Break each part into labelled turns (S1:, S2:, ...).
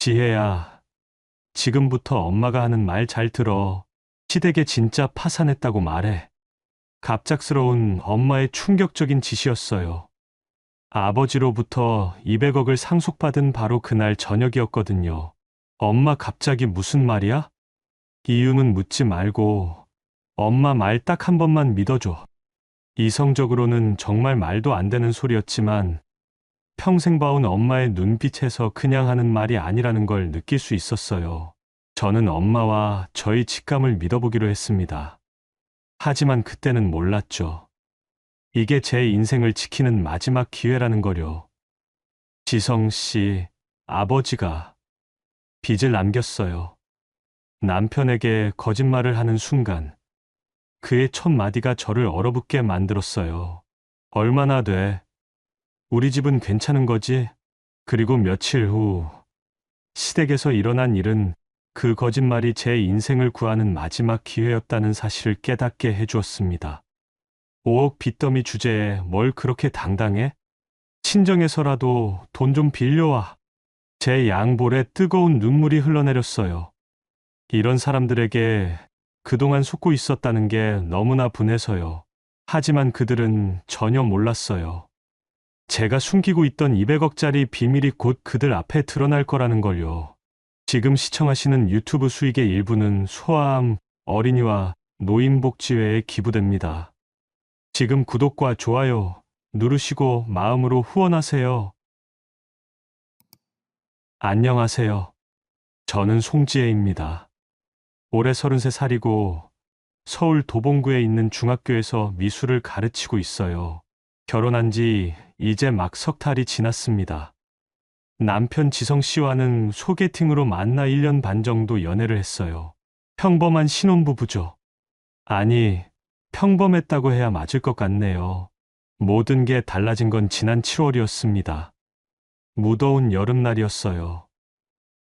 S1: 지혜야, 지금부터 엄마가 하는 말 잘 들어. 시댁에 진짜 파산했다고 말해. 갑작스러운 엄마의 충격적인 지시였어요. 아버지로부터 200억을 상속받은 바로 그날 저녁이었거든요. 엄마 갑자기 무슨 말이야? 이유는 묻지 말고 엄마 말 딱 한 번만 믿어줘. 이성적으로는 정말 말도 안 되는 소리였지만 평생 봐온 엄마의 눈빛에서 그냥 하는 말이 아니라는 걸 느낄 수 있었어요. 저는 엄마와 저희 직감을 믿어보기로 했습니다. 하지만 그때는 몰랐죠. 이게 제 인생을 지키는 마지막 기회라는 거요. 지성 씨, 아버지가 빚을 남겼어요. 남편에게 거짓말을 하는 순간 그의 첫 마디가 저를 얼어붙게 만들었어요. 얼마나 돼? 우리 집은 괜찮은 거지? 그리고 며칠 후 시댁에서 일어난 일은 그 거짓말이 제 인생을 구하는 마지막 기회였다는 사실을 깨닫게 해주었습니다. 5억 빚더미 주제에 뭘 그렇게 당당해? 친정에서라도 돈 좀 빌려와. 제 양볼에 뜨거운 눈물이 흘러내렸어요. 이런 사람들에게 그동안 속고 있었다는 게 너무나 분해서요. 하지만 그들은 전혀 몰랐어요. 제가 숨기고 있던 200억짜리 비밀이 곧 그들 앞에 드러날 거라는 걸요. 지금 시청하시는 유튜브 수익의 일부는 소아암, 어린이와 노인복지회에 기부됩니다. 지금 구독과 좋아요 누르시고 마음으로 후원하세요. 안녕하세요. 저는 송지혜입니다. 올해 33살이고 서울 도봉구에 있는 중학교에서 미술을 가르치고 있어요. 결혼한 지 이제 막 석 달이 지났습니다. 남편 지성 씨와는 소개팅으로 만나 1년 반 정도 연애를 했어요. 평범한 신혼부부죠. 아니, 평범했다고 해야 맞을 것 같네요. 모든 게 달라진 건 지난 7월이었습니다. 무더운 여름날이었어요.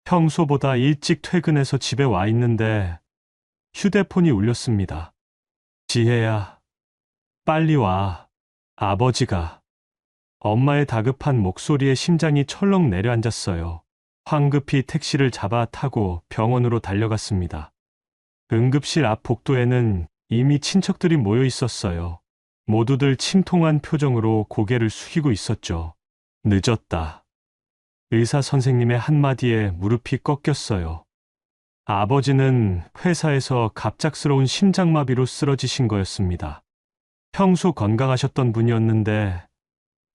S1: 평소보다 일찍 퇴근해서 집에 와 있는데 휴대폰이 울렸습니다. 지혜야, 빨리 와. 아버지가. 엄마의 다급한 목소리에 심장이 철렁 내려앉았어요. 황급히 택시를 잡아 타고 병원으로 달려갔습니다. 응급실 앞 복도에는 이미 친척들이 모여 있었어요. 모두들 침통한 표정으로 고개를 숙이고 있었죠. 늦었다. 의사 선생님의 한마디에 무릎이 꺾였어요. 아버지는 회사에서 갑작스러운 심장마비로 쓰러지신 거였습니다. 평소 건강하셨던 분이었는데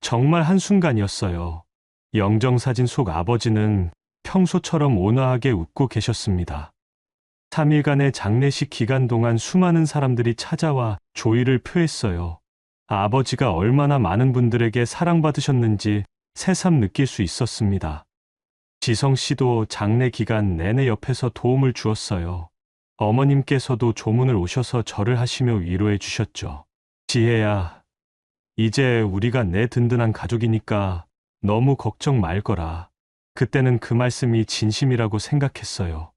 S1: 정말 한순간이었어요. 영정사진 속 아버지는 평소처럼 온화하게 웃고 계셨습니다. 3일간의 장례식 기간 동안 수많은 사람들이 찾아와 조의를 표했어요. 아버지가 얼마나 많은 분들에게 사랑받으셨는지 새삼 느낄 수 있었습니다. 지성 씨도 장례 기간 내내 옆에서 도움을 주었어요. 어머님께서도 조문을 오셔서 절을 하시며 위로해 주셨죠. 지혜야, 이제 우리가 내 든든한 가족이니까 너무 걱정 말거라. 그때는 그 말씀이 진심이라고 생각했어요.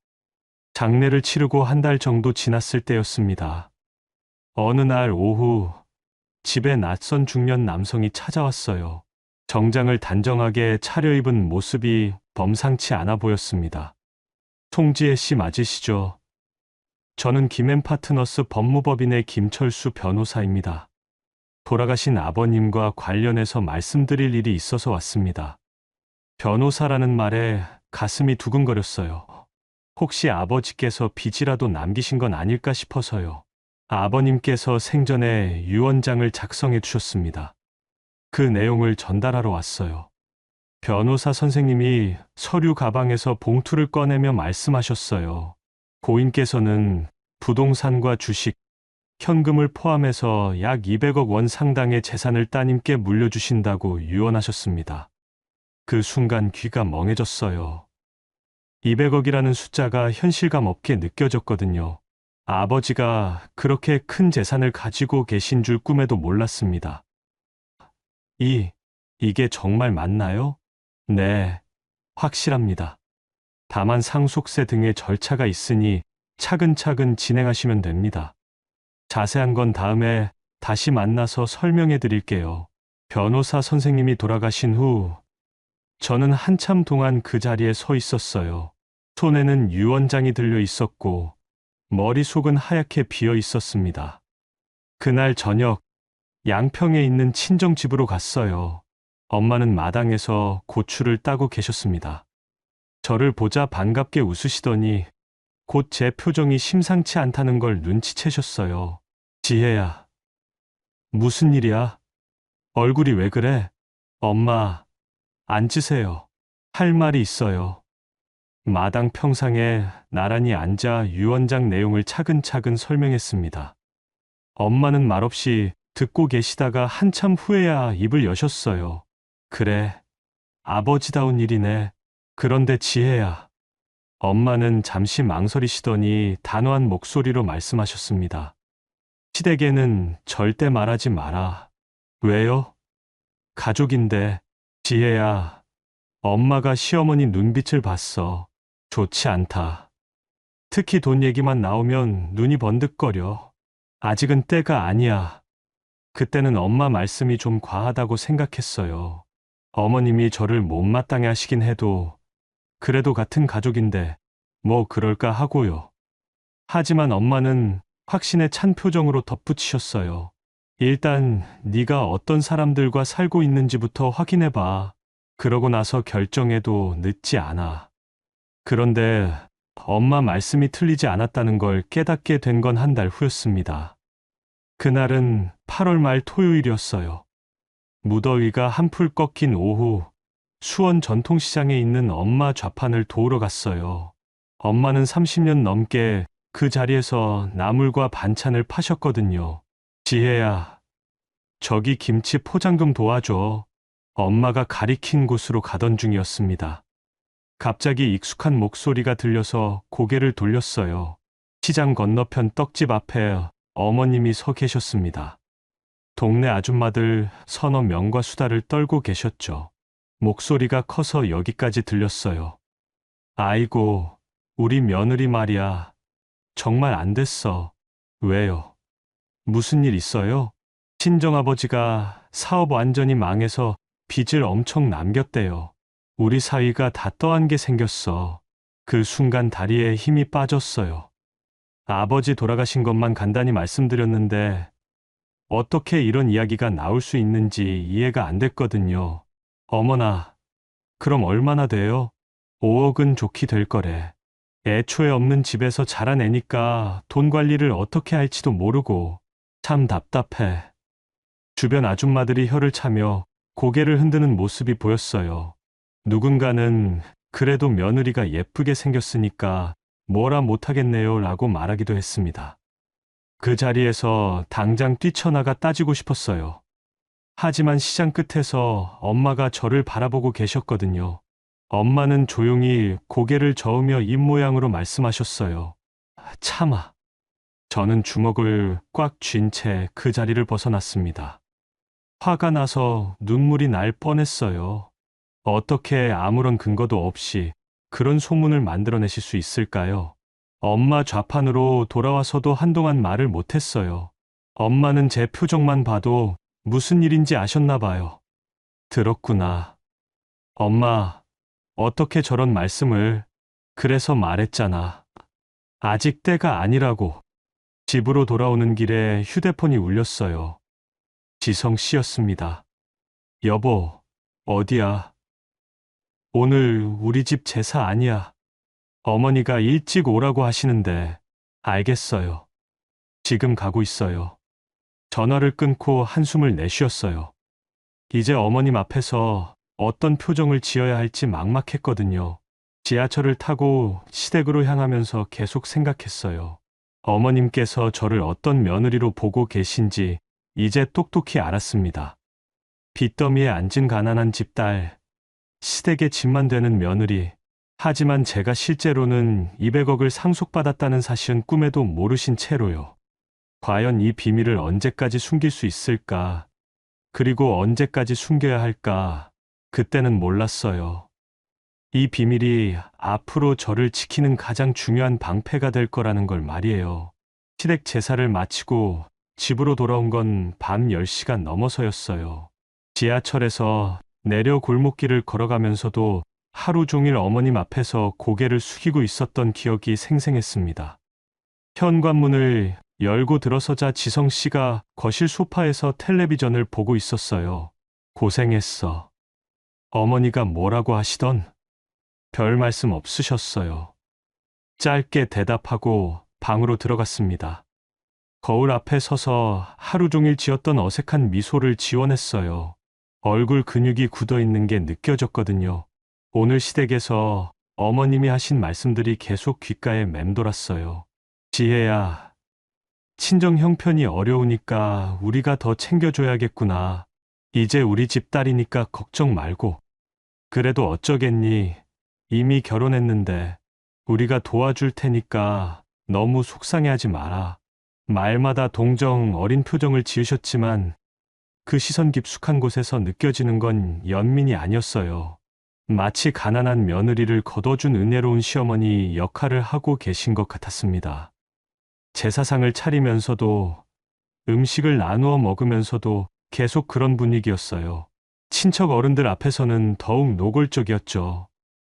S1: 장례를 치르고 한 달 정도 지났을 때였습니다. 어느 날 오후 집에 낯선 중년 남성이 찾아왔어요. 정장을 단정하게 차려입은 모습이 범상치 않아 보였습니다. 송지혜 씨 맞으시죠? 저는 김앤파트너스 법무법인의 김철수 변호사입니다. 돌아가신 아버님과 관련해서 말씀드릴 일이 있어서 왔습니다. 변호사라는 말에 가슴이 두근거렸어요. 혹시 아버지께서 빚이라도 남기신 건 아닐까 싶어서요. 아버님께서 생전에 유언장을 작성해 주셨습니다. 그 내용을 전달하러 왔어요. 변호사 선생님이 서류 가방에서 봉투를 꺼내며 말씀하셨어요. 고인께서는 부동산과 주식, 현금을 포함해서 약 200억 원 상당의 재산을 따님께 물려주신다고 유언하셨습니다. 그 순간 귀가 멍해졌어요. 200억이라는 숫자가 현실감 없게 느껴졌거든요. 아버지가 그렇게 큰 재산을 가지고 계신 줄 꿈에도 몰랐습니다. 이게 정말 맞나요? 네, 확실합니다. 다만 상속세 등의 절차가 있으니 차근차근 진행하시면 됩니다. 자세한 건 다음에 다시 만나서 설명해 드릴게요. 변호사 선생님이 돌아가신 후 저는 한참 동안 그 자리에 서 있었어요. 손에는 유언장이 들려 있었고 머릿속은 하얗게 비어 있었습니다. 그날 저녁 양평에 있는 친정집으로 갔어요. 엄마는 마당에서 고추를 따고 계셨습니다. 저를 보자 반갑게 웃으시더니 곧 제 표정이 심상치 않다는 걸 눈치채셨어요. 지혜야, 무슨 일이야? 얼굴이 왜 그래? 엄마, 앉으세요. 할 말이 있어요. 마당 평상에 나란히 앉아 유언장 내용을 차근차근 설명했습니다. 엄마는 말없이 듣고 계시다가 한참 후에야 입을 여셨어요. 그래, 아버지다운 일이네. 그런데 지혜야. 엄마는 잠시 망설이시더니 단호한 목소리로 말씀하셨습니다. 시댁에는 절대 말하지 마라. 왜요? 가족인데. 지혜야, 엄마가 시어머니 눈빛을 봤어. 좋지 않다. 특히 돈 얘기만 나오면 눈이 번득거려. 아직은 때가 아니야. 그때는 엄마 말씀이 좀 과하다고 생각했어요. 어머님이 저를 못마땅해 하시긴 해도 그래도 같은 가족인데 뭐 그럴까 하고요. 하지만 엄마는 확신에 찬 표정으로 덧붙이셨어요. 일단 네가 어떤 사람들과 살고 있는지부터 확인해봐. 그러고 나서 결정해도 늦지 않아. 그런데 엄마 말씀이 틀리지 않았다는 걸 깨닫게 된 건 한 달 후였습니다. 그날은 8월 말 토요일이었어요. 무더위가 한풀 꺾인 오후, 수원 전통시장에 있는 엄마 좌판을 도우러 갔어요. 엄마는 30년 넘게 그 자리에서 나물과 반찬을 파셨거든요. 지혜야, 저기 김치 포장 좀 도와줘. 엄마가 가리킨 곳으로 가던 중이었습니다. 갑자기 익숙한 목소리가 들려서 고개를 돌렸어요. 시장 건너편 떡집 앞에 어머님이 서 계셨습니다. 동네 아줌마들 서너 명과 수다를 떨고 계셨죠. 목소리가 커서 여기까지 들렸어요. 아이고, 우리 며느리 말이야. 정말 안 됐어. 왜요? 무슨 일 있어요? 친정아버지가 사업 완전히 망해서 빚을 엄청 남겼대요. 우리 사위가 다 떠안게 생겼어. 그 순간 다리에 힘이 빠졌어요. 아버지 돌아가신 것만 간단히 말씀드렸는데 어떻게 이런 이야기가 나올 수 있는지 이해가 안 됐거든요. 어머나, 그럼 얼마나 돼요? 5억은 좋게 될 거래. 애초에 없는 집에서 자란 애니까 돈 관리를 어떻게 할지도 모르고 참 답답해. 주변 아줌마들이 혀를 차며 고개를 흔드는 모습이 보였어요. 누군가는 그래도 며느리가 예쁘게 생겼으니까 뭐라 못하겠네요 라고 말하기도 했습니다. 그 자리에서 당장 뛰쳐나가 따지고 싶었어요. 하지만 시장 끝에서 엄마가 저를 바라보고 계셨거든요. 엄마는 조용히 고개를 저으며 입모양으로 말씀하셨어요. 참아. 저는 주먹을 꽉 쥔 채 그 자리를 벗어났습니다. 화가 나서 눈물이 날 뻔했어요. 어떻게 아무런 근거도 없이 그런 소문을 만들어내실 수 있을까요? 엄마 좌판으로 돌아와서도 한동안 말을 못했어요. 엄마는 제 표정만 봐도 무슨 일인지 아셨나 봐요. 들었구나. 엄마, 어떻게 저런 말씀을, 그래서 말했잖아. 아직 때가 아니라고. 집으로 돌아오는 길에 휴대폰이 울렸어요. 지성 씨였습니다. 여보, 어디야? 오늘 우리 집 제사 아니야. 어머니가 일찍 오라고 하시는데, 알겠어요. 지금 가고 있어요. 전화를 끊고 한숨을 내쉬었어요. 이제 어머님 앞에서 어떤 표정을 지어야 할지 막막했거든요. 지하철을 타고 시댁으로 향하면서 계속 생각했어요. 어머님께서 저를 어떤 며느리로 보고 계신지 이제 똑똑히 알았습니다. 빚더미에 앉은 가난한 집딸, 시댁의 집만 되는 며느리. 하지만 제가 실제로는 200억을 상속받았다는 사실은 꿈에도 모르신 채로요. 과연 이 비밀을 언제까지 숨길 수 있을까? 그리고 언제까지 숨겨야 할까? 그때는 몰랐어요. 이 비밀이 앞으로 저를 지키는 가장 중요한 방패가 될 거라는 걸 말이에요. 시댁 제사를 마치고 집으로 돌아온 건 밤 10시가 넘어서였어요. 지하철에서 내려 골목길을 걸어가면서도 하루 종일 어머님 앞에서 고개를 숙이고 있었던 기억이 생생했습니다. 현관문을 열고 들어서자 지성 씨가 거실 소파에서 텔레비전을 보고 있었어요. 고생했어. 어머니가 뭐라고 하시던? 별 말씀 없으셨어요. 짧게 대답하고 방으로 들어갔습니다. 거울 앞에 서서 하루 종일 지었던 어색한 미소를 지워냈어요. 얼굴 근육이 굳어 있는 게 느껴졌거든요. 오늘 시댁에서 어머님이 하신 말씀들이 계속 귓가에 맴돌았어요. 지혜야, 친정 형편이 어려우니까 우리가 더 챙겨줘야겠구나. 이제 우리 집 딸이니까 걱정 말고. 그래도 어쩌겠니? 이미 결혼했는데 우리가 도와줄 테니까 너무 속상해하지 마라. 말마다 동정 어린 표정을 지으셨지만 그 시선 깊숙한 곳에서 느껴지는 건 연민이 아니었어요. 마치 가난한 며느리를 거둬준 은혜로운 시어머니 역할을 하고 계신 것 같았습니다. 제사상을 차리면서도 음식을 나누어 먹으면서도 계속 그런 분위기였어요. 친척 어른들 앞에서는 더욱 노골적이었죠.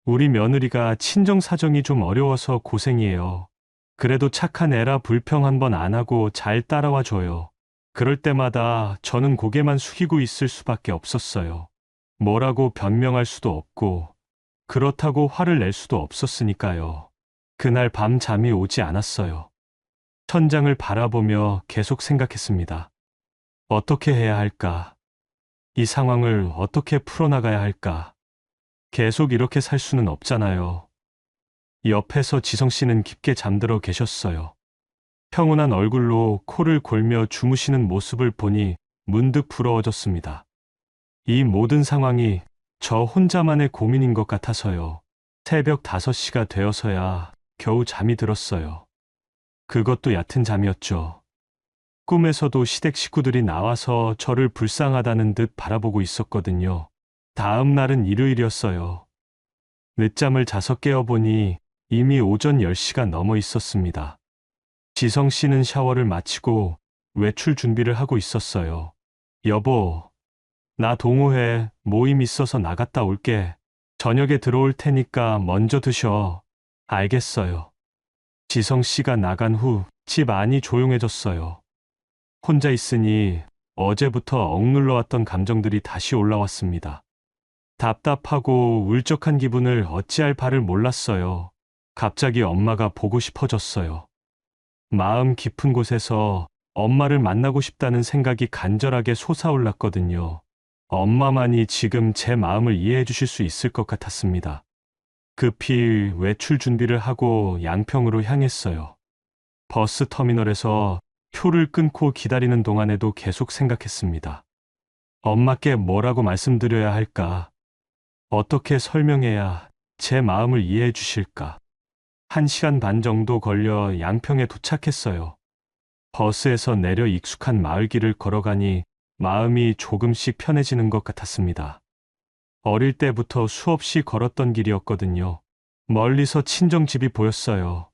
S1: 우리 며느리가 친정 사정이 좀 어려워서 고생이에요. 그래도 착한 애라 불평 한 번 안 하고 잘 따라와 줘요. 그럴 때마다 저는 고개만 숙이고 있을 수밖에 없었어요. 뭐라고 변명할 수도 없고 그렇다고 화를 낼 수도 없었으니까요. 그날 밤 잠이 오지 않았어요. 천장을 바라보며 계속 생각했습니다. 어떻게 해야 할까? 이 상황을 어떻게 풀어나가야 할까? 계속 이렇게 살 수는 없잖아요. 옆에서 지성 씨는 깊게 잠들어 계셨어요. 평온한 얼굴로 코를 골며 주무시는 모습을 보니 문득 부러워졌습니다. 이 모든 상황이 저 혼자만의 고민인 것 같아서요. 새벽 5시가 되어서야 겨우 잠이 들었어요. 그것도 얕은 잠이었죠. 꿈에서도 시댁 식구들이 나와서 저를 불쌍하다는 듯 바라보고 있었거든요. 다음 날은 일요일이었어요. 늦잠을 자서 깨어보니 이미 오전 10시가 넘어 있었습니다. 지성 씨는 샤워를 마치고 외출 준비를 하고 있었어요. 여보, 나 동호회 모임 있어서 나갔다 올게. 저녁에 들어올 테니까 먼저 드셔. 알겠어요. 지성 씨가 나간 후 집 안이 조용해졌어요. 혼자 있으니 어제부터 억눌러왔던 감정들이 다시 올라왔습니다. 답답하고 울적한 기분을 어찌할 바를 몰랐어요. 갑자기 엄마가 보고 싶어졌어요. 마음 깊은 곳에서 엄마를 만나고 싶다는 생각이 간절하게 솟아올랐거든요. 엄마만이 지금 제 마음을 이해해 주실 수 있을 것 같았습니다. 급히 외출 준비를 하고 양평으로 향했어요. 버스 터미널에서 표를 끊고 기다리는 동안에도 계속 생각했습니다. 엄마께 뭐라고 말씀드려야 할까? 어떻게 설명해야 제 마음을 이해해 주실까? 1시간 반 정도 걸려 양평에 도착했어요. 버스에서 내려 익숙한 마을길을 걸어가니 마음이 조금씩 편해지는 것 같았습니다. 어릴 때부터 수없이 걸었던 길이었거든요. 멀리서 친정집이 보였어요.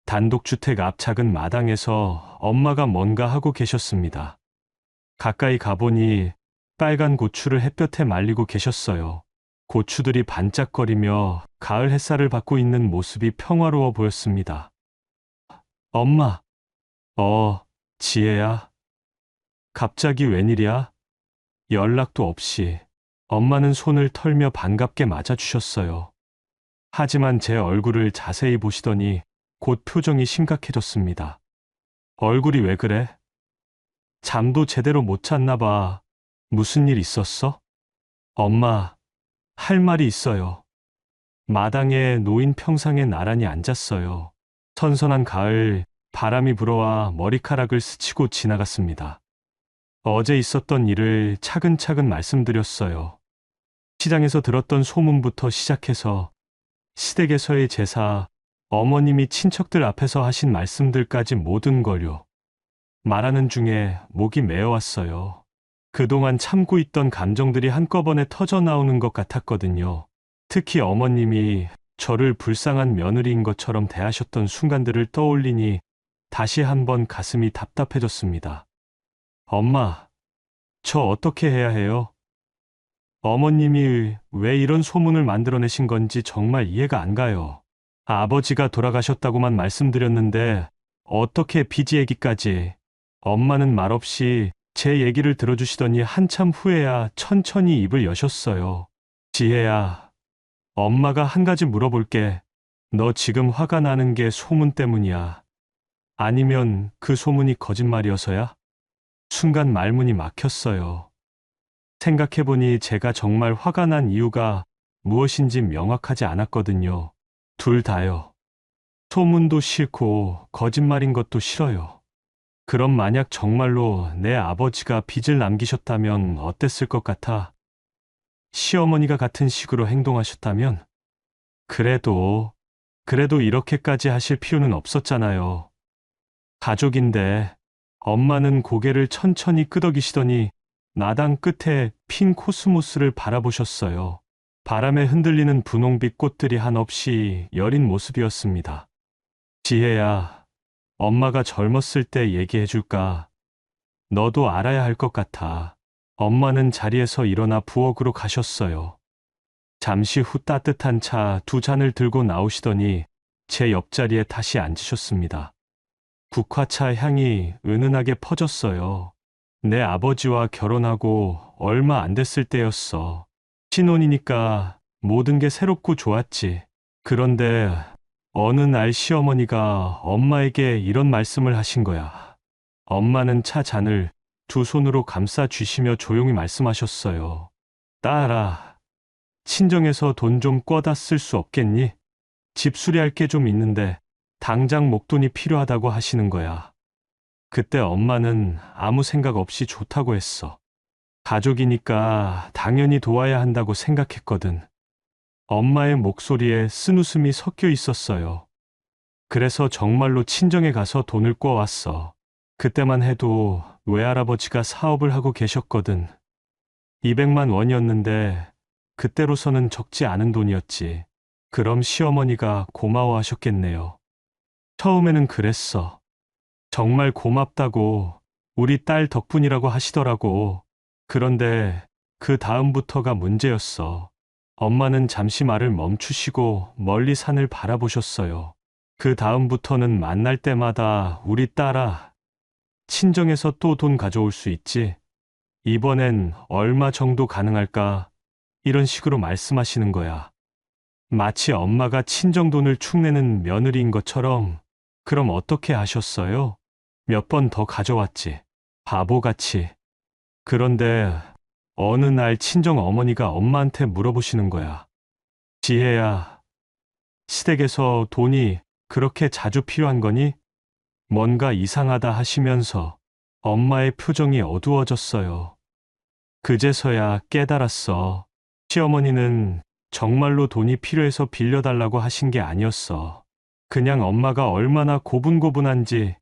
S1: 단독주택 앞 작은 마당에서 엄마가 뭔가 하고 계셨습니다. 가까이 가보니 빨간 고추를 햇볕에 말리고 계셨어요. 고추들이 반짝거리며 가을 햇살을 받고 있는 모습이 평화로워 보였습니다. 엄마, 지혜야. 갑자기 웬일이야? 연락도 없이. 엄마는 손을 털며 반갑게 맞아주셨어요. 하지만 제 얼굴을 자세히 보시더니 곧 표정이 심각해졌습니다. 얼굴이 왜 그래? 잠도 제대로 못 잤나 봐. 무슨 일 있었어? 엄마, 할 말이 있어요. 마당에 놓인 평상에 나란히 앉았어요. 선선한 가을, 바람이 불어와 머리카락을 스치고 지나갔습니다. 어제 있었던 일을 차근차근 말씀드렸어요. 시장에서 들었던 소문부터 시작해서 시댁에서의 제사, 어머님이 친척들 앞에서 하신 말씀들까지 모든 걸요. 말하는 중에 목이 메어왔어요. 그동안 참고 있던 감정들이 한꺼번에 터져 나오는 것 같았거든요. 특히 어머님이 저를 불쌍한 며느리인 것처럼 대하셨던 순간들을 떠올리니 다시 한번 가슴이 답답해졌습니다. 엄마, 저 어떻게 해야 해요? 어머님이 왜 이런 소문을 만들어내신 건지 정말 이해가 안 가요. 아버지가 돌아가셨다고만 말씀드렸는데 어떻게 빚 얘기까지. 엄마는 말없이 제 얘기를 들어주시더니 한참 후에야 천천히 입을 여셨어요. 지혜야, 엄마가 한 가지 물어볼게. 너 지금 화가 나는 게 소문 때문이야? 아니면 그 소문이 거짓말이어서야? 순간 말문이 막혔어요. 생각해보니 제가 정말 화가 난 이유가 무엇인지 명확하지 않았거든요. 둘 다요. 소문도 싫고 거짓말인 것도 싫어요. 그럼 만약 정말로 내 아버지가 빚을 남기셨다면 어땠을 것 같아? 시어머니가 같은 식으로 행동하셨다면? 그래도 이렇게까지 하실 필요는 없었잖아요. 가족인데. 엄마는 고개를 천천히 끄덕이시더니 나당 끝에 핀 코스모스를 바라보셨어요. 바람에 흔들리는 분홍빛 꽃들이 한없이 여린 모습이었습니다. 지혜야, 엄마가 젊었을 때 얘기해 줄까? 너도 알아야 할 것 같아. 엄마는 자리에서 일어나 부엌으로 가셨어요. 잠시 후 따뜻한 차 두 잔을 들고 나오시더니 제 옆자리에 다시 앉으셨습니다. 국화차 향이 은은하게 퍼졌어요. 내 아버지와 결혼하고 얼마 안 됐을 때였어. 신혼이니까 모든 게 새롭고 좋았지. 그런데 어느 날 시어머니가 엄마에게 이런 말씀을 하신 거야. 엄마는 차 잔을 두 손으로 감싸 주시며 조용히 말씀하셨어요. 딸아, 친정에서 돈 좀 꿔다 쓸 수 없겠니? 집 수리할 게 좀 있는데 당장 목돈이 필요하다고 하시는 거야. 그때 엄마는 아무 생각 없이 좋다고 했어. 가족이니까 당연히 도와야 한다고 생각했거든. 엄마의 목소리에 쓴웃음이 섞여 있었어요. 그래서 정말로 친정에 가서 돈을 꿔왔어. 그때만 해도 외할아버지가 사업을 하고 계셨거든. 200만 원이었는데 그때로서는 적지 않은 돈이었지. 그럼 시어머니가 고마워하셨겠네요. 처음에는 그랬어. 정말 고맙다고, 우리 딸 덕분이라고 하시더라고. 그런데 그 다음부터가 문제였어. 엄마는 잠시 말을 멈추시고 멀리 산을 바라보셨어요. 그 다음부터는 만날 때마다 우리 딸아, 친정에서 또 돈 가져올 수 있지? 이번엔 얼마 정도 가능할까? 이런 식으로 말씀하시는 거야. 마치 엄마가 친정 돈을 축내는 며느리인 것처럼. 그럼 어떻게 하셨어요? 몇 번 더 가져왔지. 바보같이. 그런데 어느 날 친정 어머니가 엄마한테 물어보시는 거야. 지혜야, 시댁에서 돈이 그렇게 자주 필요한 거니? 뭔가 이상하다 하시면서 엄마의 표정이 어두워졌어요. 그제서야 깨달았어. 시어머니는 정말로 돈이 필요해서 빌려달라고 하신 게 아니었어. 그냥 엄마가 얼마나 고분고분한지,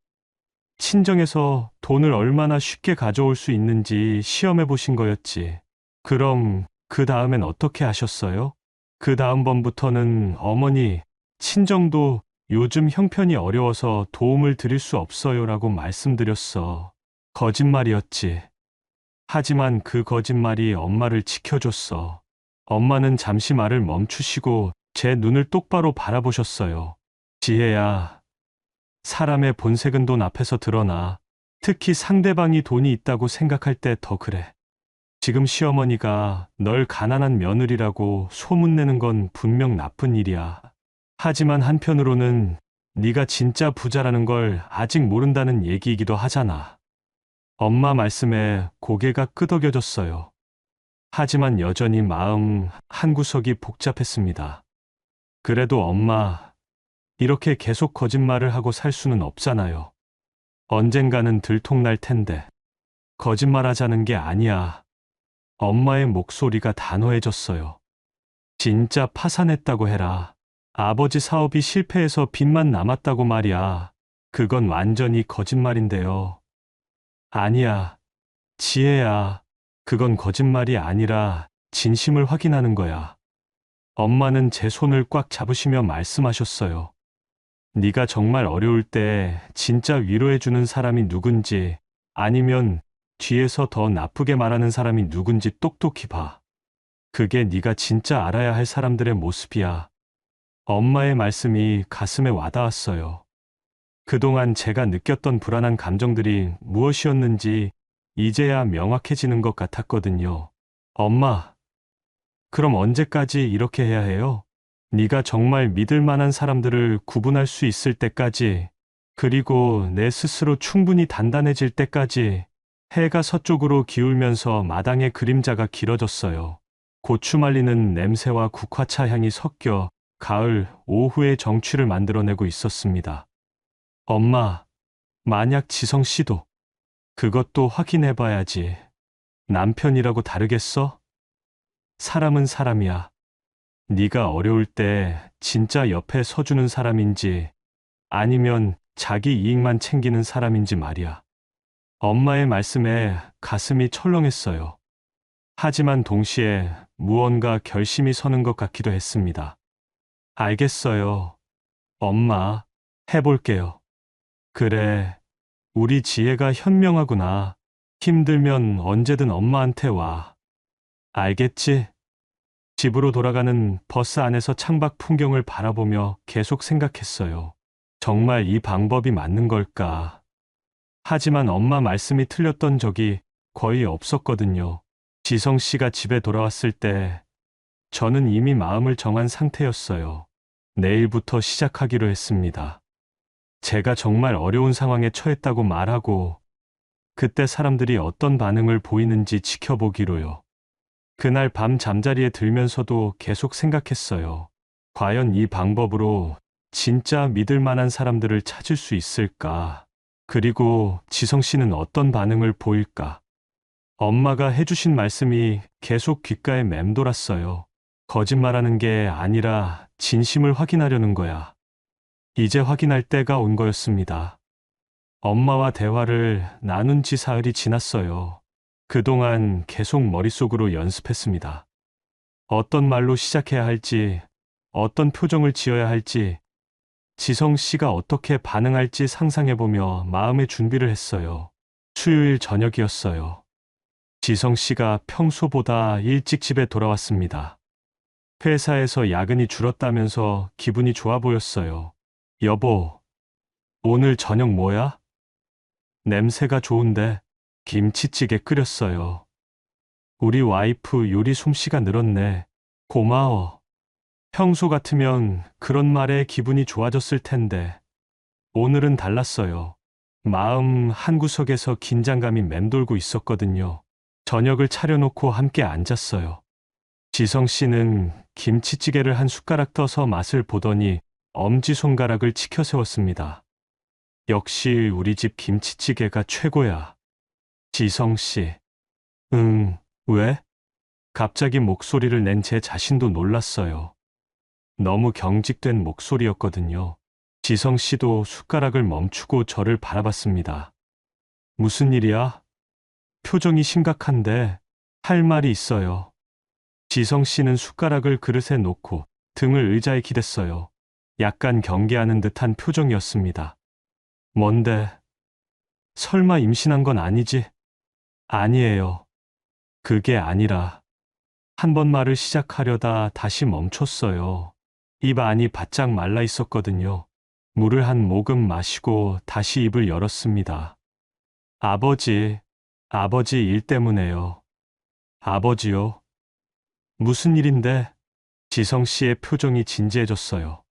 S1: 친정에서 돈을 얼마나 쉽게 가져올 수 있는지 시험해 보신 거였지. 그럼 그 다음엔 어떻게 하셨어요? 그 다음번부터는 어머니, 친정도 요즘 형편이 어려워서 도움을 드릴 수 없어요라고 말씀드렸어. 거짓말이었지. 하지만 그 거짓말이 엄마를 지켜줬어. 엄마는 잠시 말을 멈추시고 제 눈을 똑바로 바라보셨어요. 지혜야, 사람의 본색은 돈 앞에서 드러나. 특히 상대방이 돈이 있다고 생각할 때 더 그래. 지금 시어머니가 널 가난한 며느리라고 소문내는 건 분명 나쁜 일이야. 하지만 한편으로는 네가 진짜 부자라는 걸 아직 모른다는 얘기이기도 하잖아. 엄마 말씀에 고개가 끄덕여졌어요. 하지만 여전히 마음 한구석이 복잡했습니다. 그래도 엄마, 이렇게 계속 거짓말을 하고 살 수는 없잖아요. 언젠가는 들통날 텐데. 거짓말하자는 게 아니야. 엄마의 목소리가 단호해졌어요. 진짜 파산했다고 해라. 아버지 사업이 실패해서 빚만 남았다고 말이야. 그건 완전히 거짓말인데요. 아니야, 지혜야. 그건 거짓말이 아니라 진심을 확인하는 거야. 엄마는 제 손을 꽉 잡으시며 말씀하셨어요. 네가 정말 어려울 때 진짜 위로해주는 사람이 누군지, 아니면 뒤에서 더 나쁘게 말하는 사람이 누군지 똑똑히 봐. 그게 네가 진짜 알아야 할 사람들의 모습이야. 엄마의 말씀이 가슴에 와닿았어요. 그동안 제가 느꼈던 불안한 감정들이 무엇이었는지 이제야 명확해지는 것 같았거든요. 엄마, 그럼 언제까지 이렇게 해야 해요? 네가 정말 믿을 만한 사람들을 구분할 수 있을 때까지, 그리고 내 스스로 충분히 단단해질 때까지. 해가 서쪽으로 기울면서 마당의 그림자가 길어졌어요. 고추 말리는 냄새와 국화차 향이 섞여 가을 오후의 정취를 만들어내고 있었습니다. 엄마, 만약 지성 씨도 그것도 확인해봐야지. 남편이라고 다르겠어? 사람은 사람이야. 네가 어려울 때 진짜 옆에 서주는 사람인지 아니면 자기 이익만 챙기는 사람인지 말이야. 엄마의 말씀에 가슴이 철렁했어요. 하지만 동시에 무언가 결심이 서는 것 같기도 했습니다. 알겠어요. 엄마, 해볼게요. 그래, 우리 지혜가 현명하구나. 힘들면 언제든 엄마한테 와. 알겠지? 집으로 돌아가는 버스 안에서 창밖 풍경을 바라보며 계속 생각했어요. 정말 이 방법이 맞는 걸까? 하지만 엄마 말씀이 틀렸던 적이 거의 없었거든요. 지성 씨가 집에 돌아왔을 때 저는 이미 마음을 정한 상태였어요. 내일부터 시작하기로 했습니다. 제가 정말 어려운 상황에 처했다고 말하고 그때 사람들이 어떤 반응을 보이는지 지켜보기로요. 그날 밤 잠자리에 들면서도 계속 생각했어요. 과연 이 방법으로 진짜 믿을 만한 사람들을 찾을 수 있을까? 그리고 지성 씨는 어떤 반응을 보일까? 엄마가 해주신 말씀이 계속 귓가에 맴돌았어요. 거짓말하는 게 아니라 진심을 확인하려는 거야. 이제 확인할 때가 온 거였습니다. 엄마와 대화를 나눈 지 사흘이 지났어요. 그동안 계속 머릿속으로 연습했습니다. 어떤 말로 시작해야 할지, 어떤 표정을 지어야 할지, 지성 씨가 어떻게 반응할지 상상해보며 마음의 준비를 했어요. 수요일 저녁이었어요. 지성 씨가 평소보다 일찍 집에 돌아왔습니다. 회사에서 야근이 줄었다면서 기분이 좋아 보였어요. 여보, 오늘 저녁 뭐야? 냄새가 좋은데 김치찌개 끓였어요. 우리 와이프 요리 솜씨가 늘었네. 고마워. 평소 같으면 그런 말에 기분이 좋아졌을 텐데 오늘은 달랐어요. 마음 한구석에서 긴장감이 맴돌고 있었거든요. 저녁을 차려놓고 함께 앉았어요. 지성 씨는 김치찌개를 한 숟가락 떠서 맛을 보더니 엄지손가락을 치켜 세웠습니다. 역시 우리 집 김치찌개가 최고야. 지성 씨. 응, 왜? 갑자기 목소리를 낸 제 자신도 놀랐어요. 너무 경직된 목소리였거든요. 지성 씨도 숟가락을 멈추고 저를 바라봤습니다. 무슨 일이야? 표정이 심각한데 할 말이 있어요. 지성 씨는 숟가락을 그릇에 놓고 등을 의자에 기댔어요. 약간 경계하는 듯한 표정이었습니다. 뭔데? 설마 임신한 건 아니지? 아니에요. 그게 아니라 한 번 말을 시작하려다 다시 멈췄어요. 입 안이 바짝 말라 있었거든요. 물을 한 모금 마시고 다시 입을 열었습니다. 아버지 일 때문에요. 아버지요? 무슨 일인데? 지성 씨의 표정이 진지해졌어요.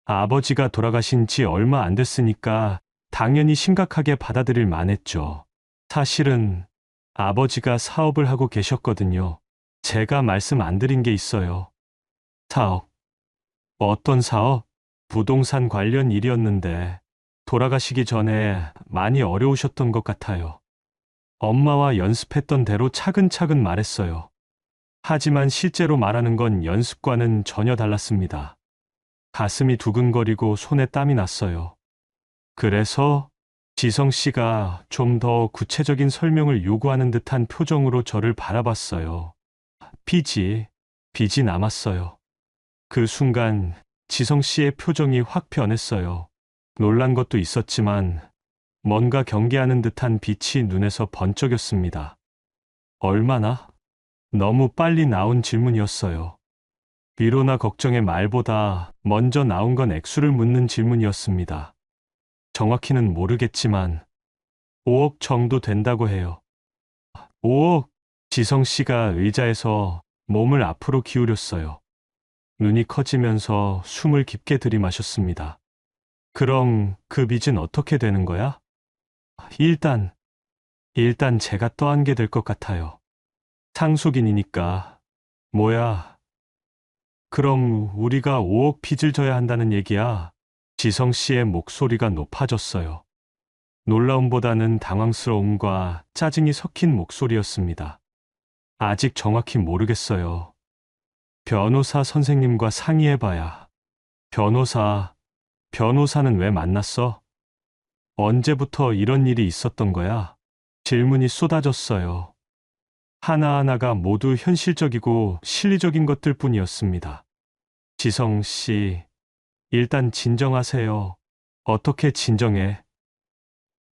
S1: 아버지가 돌아가신 지 얼마 안 됐으니까 당연히 심각하게 받아들일 만했죠. 사실은 아버지가 사업을 하고 계셨거든요. 제가 말씀 안 드린 게 있어요. 사업. 어떤 사업? 부동산 관련 일이었는데 돌아가시기 전에 많이 어려우셨던 것 같아요. 엄마와 연습했던 대로 차근차근 말했어요. 하지만 실제로 말하는 건 연습과는 전혀 달랐습니다. 가슴이 두근거리고 손에 땀이 났어요. 그래서 지성 씨가 좀 더 구체적인 설명을 요구하는 듯한 표정으로 저를 바라봤어요. 빚이 남았어요. 그 순간 지성 씨의 표정이 확 변했어요. 놀란 것도 있었지만 뭔가 경계하는 듯한 빛이 눈에서 번쩍였습니다. 얼마나? 너무 빨리 나온 질문이었어요. 위로나 걱정의 말보다 먼저 나온 건 액수를 묻는 질문이었습니다. 정확히는 모르겠지만 5억 정도 된다고 해요. 5억? 지성 씨가 의자에서 몸을 앞으로 기울였어요. 눈이 커지면서 숨을 깊게 들이마셨습니다. 그럼 그 빚은 어떻게 되는 거야? 일단 제가 떠안게 될 것 같아요. 상속인이니까. 뭐야? 그럼 우리가 5억 빚을 져야 한다는 얘기야? 지성 씨의 목소리가 높아졌어요. 놀라움보다는 당황스러움과 짜증이 섞인 목소리였습니다. 아직 정확히 모르겠어요. 변호사 선생님과 상의해봐야. 변호사는 왜 만났어? 언제부터 이런 일이 있었던 거야? 질문이 쏟아졌어요. 하나하나가 모두 현실적이고 실리적인 것들 뿐이었습니다. 지성 씨, 일단 진정하세요. 어떻게 진정해?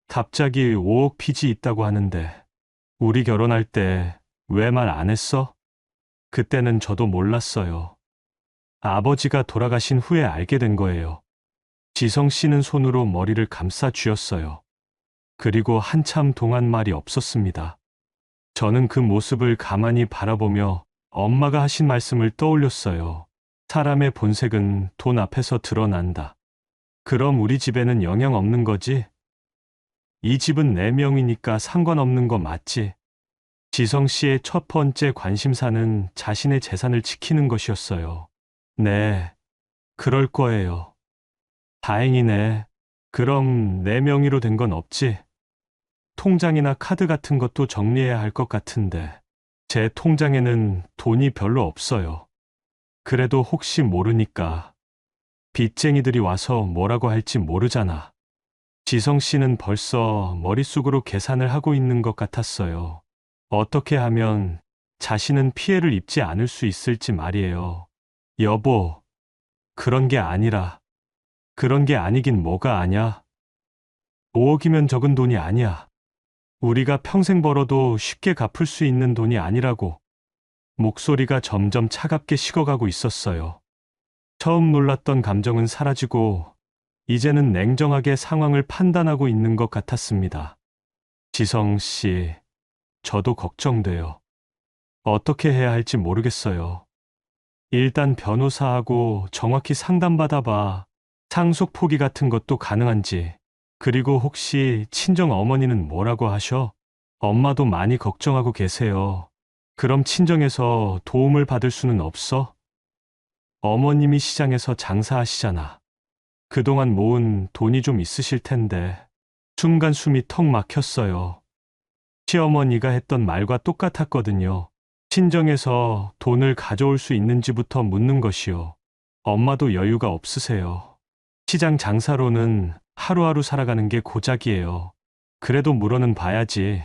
S1: 갑자기 5억 빚이 있다고 하는데, 우리 결혼할 때 왜 말 안 했어? 그때는 저도 몰랐어요. 아버지가 돌아가신 후에 알게 된 거예요. 지성 씨는 손으로 머리를 감싸 쥐었어요. 그리고 한참 동안 말이 없었습니다. 저는 그 모습을 가만히 바라보며 엄마가 하신 말씀을 떠올렸어요. 사람의 본색은 돈 앞에서 드러난다. 그럼 우리 집에는 영향 없는 거지? 이 집은 내 명이니까 상관없는 거 맞지? 지성 씨의 첫 번째 관심사는 자신의 재산을 지키는 것이었어요. 네, 그럴 거예요. 다행이네. 그럼 내 명의로 된 건 없지? 통장이나 카드 같은 것도 정리해야 할 것 같은데. 제 통장에는 돈이 별로 없어요. 그래도 혹시 모르니까. 빚쟁이들이 와서 뭐라고 할지 모르잖아. 지성 씨는 벌써 머릿속으로 계산을 하고 있는 것 같았어요. 어떻게 하면 자신은 피해를 입지 않을 수 있을지 말이에요. 여보, 그런 게 아니라. 그런 게 아니긴 뭐가 아냐? 5억이면 적은 돈이 아니야. 우리가 평생 벌어도 쉽게 갚을 수 있는 돈이 아니라고. 목소리가 점점 차갑게 식어가고 있었어요. 처음 놀랐던 감정은 사라지고 이제는 냉정하게 상황을 판단하고 있는 것 같았습니다. 지성 씨, 저도 걱정돼요. 어떻게 해야 할지 모르겠어요. 일단 변호사하고 정확히 상담받아봐. 상속 포기 같은 것도 가능한지. 그리고 혹시 친정 어머니는 뭐라고 하셔? 엄마도 많이 걱정하고 계세요. 그럼 친정에서 도움을 받을 수는 없어? 어머님이 시장에서 장사하시잖아. 그동안 모은 돈이 좀 있으실 텐데. 순간 숨이 턱 막혔어요. 시어머니가 했던 말과 똑같았거든요. 친정에서 돈을 가져올 수 있는지부터 묻는 것이요. 엄마도 여유가 없으세요. 시장 장사로는 하루하루 살아가는 게 고작이에요. 그래도 물어는 봐야지.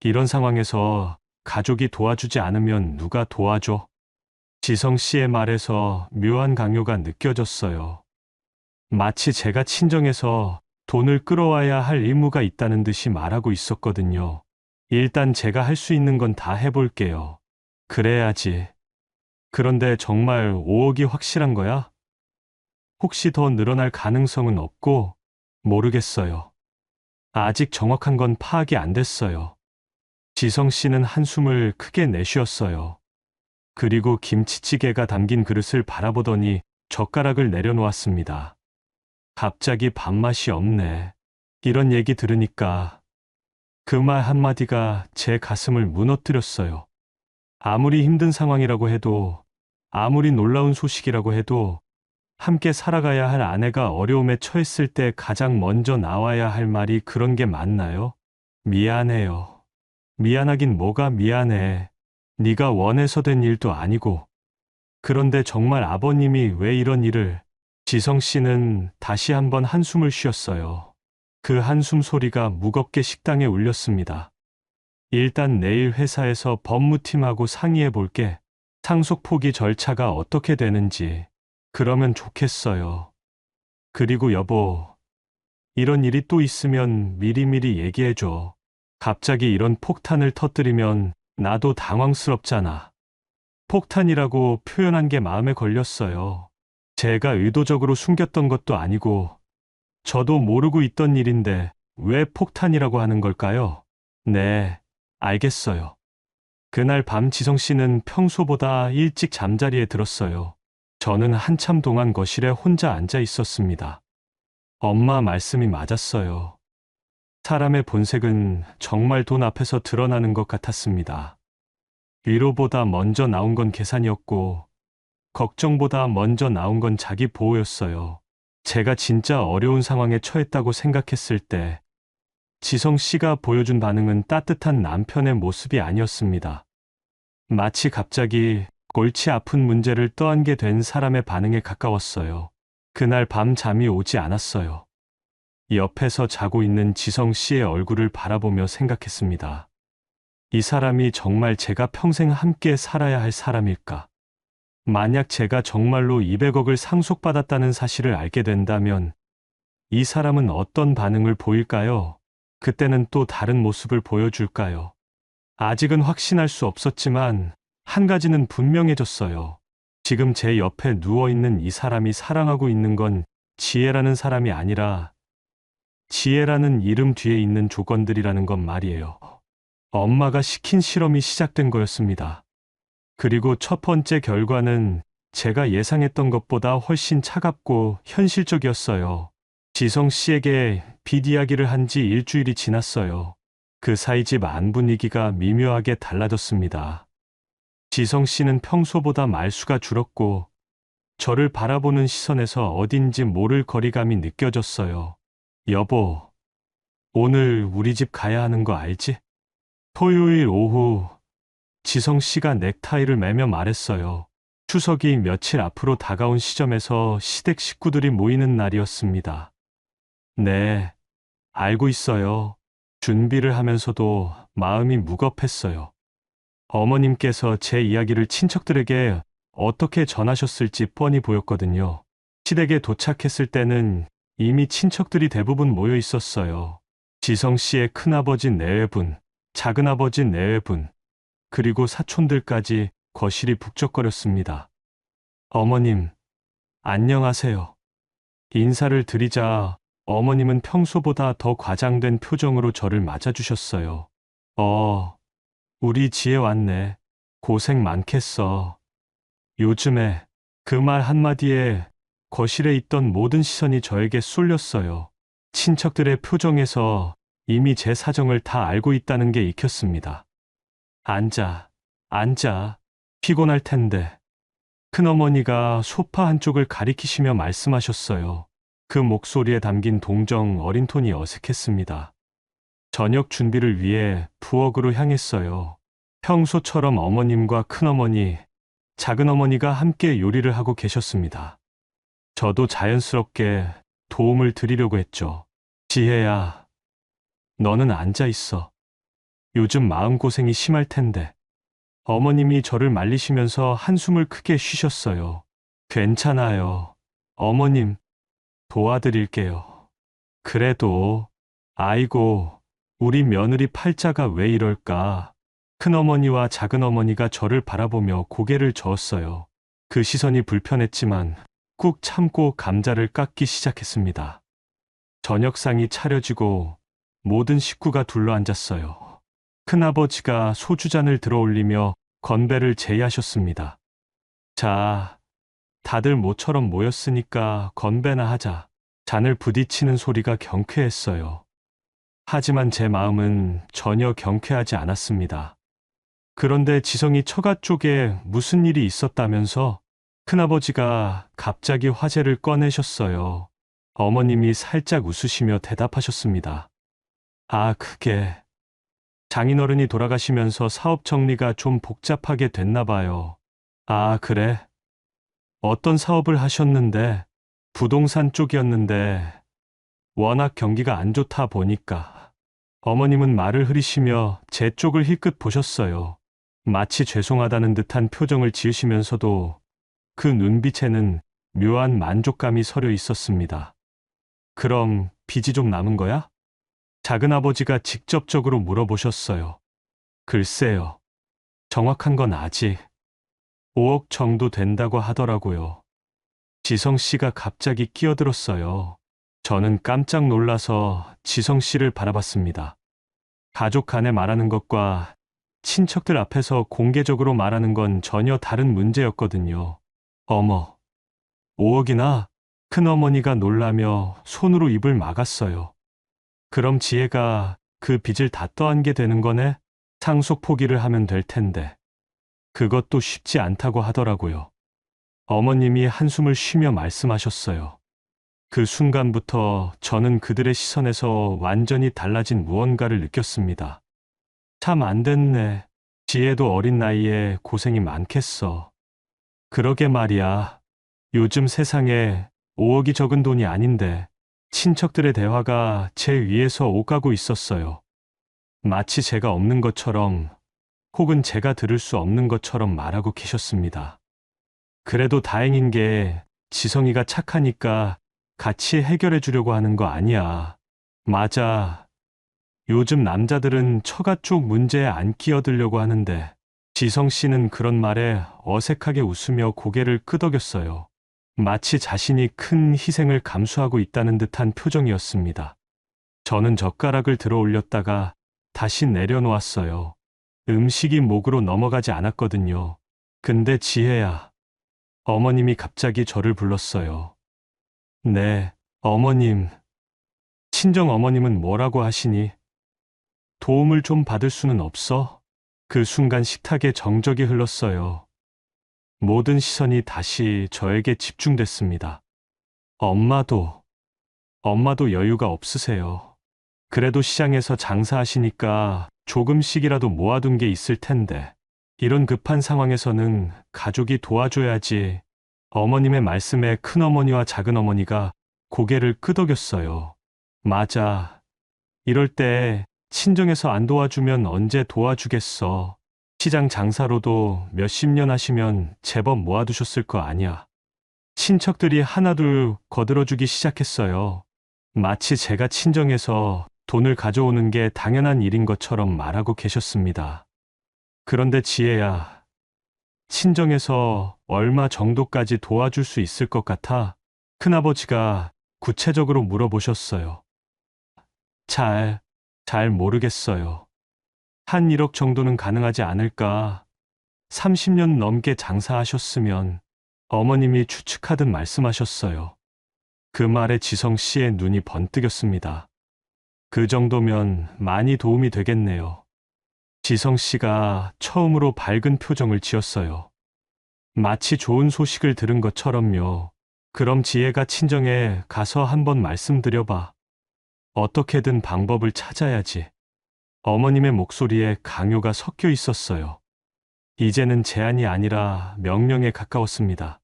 S1: 이런 상황에서 가족이 도와주지 않으면 누가 도와줘? 지성 씨의 말에서 묘한 강요가 느껴졌어요. 마치 제가 친정에서 돈을 끌어와야 할 의무가 있다는 듯이 말하고 있었거든요. 일단 제가 할 수 있는 건 다 해볼게요. 그래야지. 그런데 정말 5억이 확실한 거야? 혹시 더 늘어날 가능성은 없고? 모르겠어요. 아직 정확한 건 파악이 안 됐어요. 지성 씨는 한숨을 크게 내쉬었어요. 그리고 김치찌개가 담긴 그릇을 바라보더니 젓가락을 내려놓았습니다. 갑자기 밥맛이 없네. 이런 얘기 들으니까 그 말 한마디가 제 가슴을 무너뜨렸어요. 아무리 힘든 상황이라고 해도, 아무리 놀라운 소식이라고 해도 함께 살아가야 할 아내가 어려움에 처했을 때 가장 먼저 나와야 할 말이 그런 게 맞나요? 미안해요. 미안하긴 뭐가 미안해. 네가 원해서 된 일도 아니고. 그런데 정말 아버님이 왜 이런 일을... 지성 씨는 다시 한번 한숨을 쉬었어요. 그 한숨 소리가 무겁게 식당에 울렸습니다. 일단 내일 회사에서 법무팀하고 상의해 볼게. 상속 포기 절차가 어떻게 되는지. 그러면 좋겠어요. 그리고 여보, 이런 일이 또 있으면 미리미리 얘기해줘. 갑자기 이런 폭탄을 터뜨리면 나도 당황스럽잖아. 폭탄이라고 표현한 게 마음에 걸렸어요. 제가 의도적으로 숨겼던 것도 아니고 저도 모르고 있던 일인데 왜 폭탄이라고 하는 걸까요? 네, 알겠어요. 그날 밤 지성 씨는 평소보다 일찍 잠자리에 들었어요. 저는 한참 동안 거실에 혼자 앉아 있었습니다. 엄마 말씀이 맞았어요. 사람의 본색은 정말 돈 앞에서 드러나는 것 같았습니다. 위로보다 먼저 나온 건 계산이었고, 걱정보다 먼저 나온 건 자기 보호였어요. 제가 진짜 어려운 상황에 처했다고 생각했을 때, 지성 씨가 보여준 반응은 따뜻한 남편의 모습이 아니었습니다. 마치 갑자기 골치 아픈 문제를 떠안게 된 사람의 반응에 가까웠어요. 그날 밤 잠이 오지 않았어요. 옆에서 자고 있는 지성 씨의 얼굴을 바라보며 생각했습니다. 이 사람이 정말 제가 평생 함께 살아야 할 사람일까? 만약 제가 정말로 200억을 상속받았다는 사실을 알게 된다면 이 사람은 어떤 반응을 보일까요? 그때는 또 다른 모습을 보여줄까요? 아직은 확신할 수 없었지만 한 가지는 분명해졌어요. 지금 제 옆에 누워있는 이 사람이 사랑하고 있는 건 지혜라는 사람이 아니라 지혜라는 이름 뒤에 있는 조건들이라는 건 말이에요. 엄마가 시킨 실험이 시작된 거였습니다. 그리고 첫 번째 결과는 제가 예상했던 것보다 훨씬 차갑고 현실적이었어요. 지성 씨에게 빚 이야기를 한 지 일주일이 지났어요. 그 사이 집 안 분위기가 미묘하게 달라졌습니다. 지성 씨는 평소보다 말수가 줄었고 저를 바라보는 시선에서 어딘지 모를 거리감이 느껴졌어요. 여보, 오늘 우리 집 가야 하는 거 알지? 토요일 오후 지성 씨가 넥타이를 매며 말했어요. 추석이 며칠 앞으로 다가온 시점에서 시댁 식구들이 모이는 날이었습니다. 네, 알고 있어요. 준비를 하면서도 마음이 무겁했어요. 어머님께서 제 이야기를 친척들에게 어떻게 전하셨을지 뻔히 보였거든요. 시댁에 도착했을 때는 이미 친척들이 대부분 모여 있었어요. 지성 씨의 큰아버지 내외분, 작은아버지 내외분, 그리고 사촌들까지 거실이 북적거렸습니다. 어머님, 안녕하세요. 인사를 드리자 어머님은 평소보다 더 과장된 표정으로 저를 맞아주셨어요. 우리 지혜 왔네. 고생 많겠어. 요즘에 그 말 한마디에 거실에 있던 모든 시선이 저에게 쏠렸어요. 친척들의 표정에서 이미 제 사정을 다 알고 있다는 게 익혔습니다. 앉아, 앉아. 피곤할 텐데. 큰어머니가 소파 한쪽을 가리키시며 말씀하셨어요. 그 목소리에 담긴 동정 어린 톤이 어색했습니다. 저녁 준비를 위해 부엌으로 향했어요. 평소처럼 어머님과 큰어머니, 작은어머니가 함께 요리를 하고 계셨습니다. 저도 자연스럽게 도움을 드리려고 했죠. 지혜야, 너는 앉아 있어. 요즘 마음고생이 심할 텐데. 어머님이 저를 말리시면서 한숨을 크게 쉬셨어요. 괜찮아요. 어머님, 도와드릴게요. 그래도, 아이고, 우리 며느리 팔자가 왜 이럴까? 큰어머니와 작은어머니가 저를 바라보며 고개를 저었어요. 그 시선이 불편했지만 꾹 참고 감자를 깎기 시작했습니다. 저녁상이 차려지고 모든 식구가 둘러앉았어요. 큰아버지가 소주잔을 들어올리며 건배를 제의하셨습니다. 자, 다들 모처럼 모였으니까 건배나 하자. 잔을 부딪히는 소리가 경쾌했어요. 하지만 제 마음은 전혀 경쾌하지 않았습니다. 그런데 지성이 처가 쪽에 무슨 일이 있었다면서 큰아버지가 갑자기 화제를 꺼내셨어요. 어머님이 살짝 웃으시며 대답하셨습니다. 아, 그게 장인어른이 돌아가시면서 사업 정리가 좀 복잡하게 됐나 봐요. 아, 그래? 어떤 사업을 하셨는데? 부동산 쪽이었는데 워낙 경기가 안 좋다 보니까. 어머님은 말을 흐리시며 제 쪽을 힐끗 보셨어요. 마치 죄송하다는 듯한 표정을 지으시면서도 그 눈빛에는 묘한 만족감이 서려 있었습니다. 그럼 빚이 좀 남은 거야? 작은아버지가 직접적으로 물어보셨어요. 글쎄요. 정확한 건 아직 5억 정도 된다고 하더라고요. 지성 씨가 갑자기 끼어들었어요. 저는 깜짝 놀라서 지성 씨를 바라봤습니다. 가족 간에 말하는 것과 친척들 앞에서 공개적으로 말하는 건 전혀 다른 문제였거든요. 어머, 5억이나? 큰어머니가 놀라며 손으로 입을 막았어요. 그럼 지혜가 그 빚을 다 떠안게 되는 거네? 상속 포기를 하면 될 텐데. 그것도 쉽지 않다고 하더라고요. 어머님이 한숨을 쉬며 말씀하셨어요. 그 순간부터 저는 그들의 시선에서 완전히 달라진 무언가를 느꼈습니다. 참 안 됐네. 지혜도 어린 나이에 고생이 많겠어. 그러게 말이야. 요즘 세상에 5억이 적은 돈이 아닌데 친척들의 대화가 제 위에서 오가고 있었어요. 마치 제가 없는 것처럼 혹은 제가 들을 수 없는 것처럼 말하고 계셨습니다. 그래도 다행인 게 지성이가 착하니까 같이 해결해 주려고 하는 거 아니야. 맞아. 요즘 남자들은 처가 쪽 문제에 안 끼어들려고 하는데 지성 씨는 그런 말에 어색하게 웃으며 고개를 끄덕였어요. 마치 자신이 큰 희생을 감수하고 있다는 듯한 표정이었습니다. 저는 젓가락을 들어 올렸다가 다시 내려놓았어요. 음식이 목으로 넘어가지 않았거든요. 근데 지혜야. 어머님이 갑자기 저를 불렀어요. 네, 어머님. 친정 어머님은 뭐라고 하시니? 도움을 좀 받을 수는 없어? 그 순간 식탁에 정적이 흘렀어요. 모든 시선이 다시 저에게 집중됐습니다. 엄마도 여유가 없으세요. 그래도 시장에서 장사하시니까 조금씩이라도 모아둔 게 있을 텐데. 이런 급한 상황에서는 가족이 도와줘야지. 어머님의 말씀에 큰어머니와 작은어머니가 고개를 끄덕였어요. 맞아. 이럴 때 친정에서 안 도와주면 언제 도와주겠어. 시장 장사로도 몇십 년 하시면 제법 모아두셨을 거 아니야. 친척들이 하나둘 거들어주기 시작했어요. 마치 제가 친정에서 돈을 가져오는 게 당연한 일인 것처럼 말하고 계셨습니다. 그런데 지혜야, 친정에서 얼마 정도까지 도와줄 수 있을 것 같아? 큰아버지가 구체적으로 물어보셨어요. 잘 모르겠어요. 한 1억 정도는 가능하지 않을까? 30년 넘게 장사하셨으면 어머님이 추측하듯 말씀하셨어요. 그 말에 지성 씨의 눈이 번뜩였습니다. 그 정도면 많이 도움이 되겠네요. 지성 씨가 처음으로 밝은 표정을 지었어요. 마치 좋은 소식을 들은 것처럼요. 그럼 지혜가 친정에 가서 한번 말씀드려봐. 어떻게든 방법을 찾아야지. 어머님의 목소리에 강요가 섞여 있었어요. 이제는 제안이 아니라 명령에 가까웠습니다.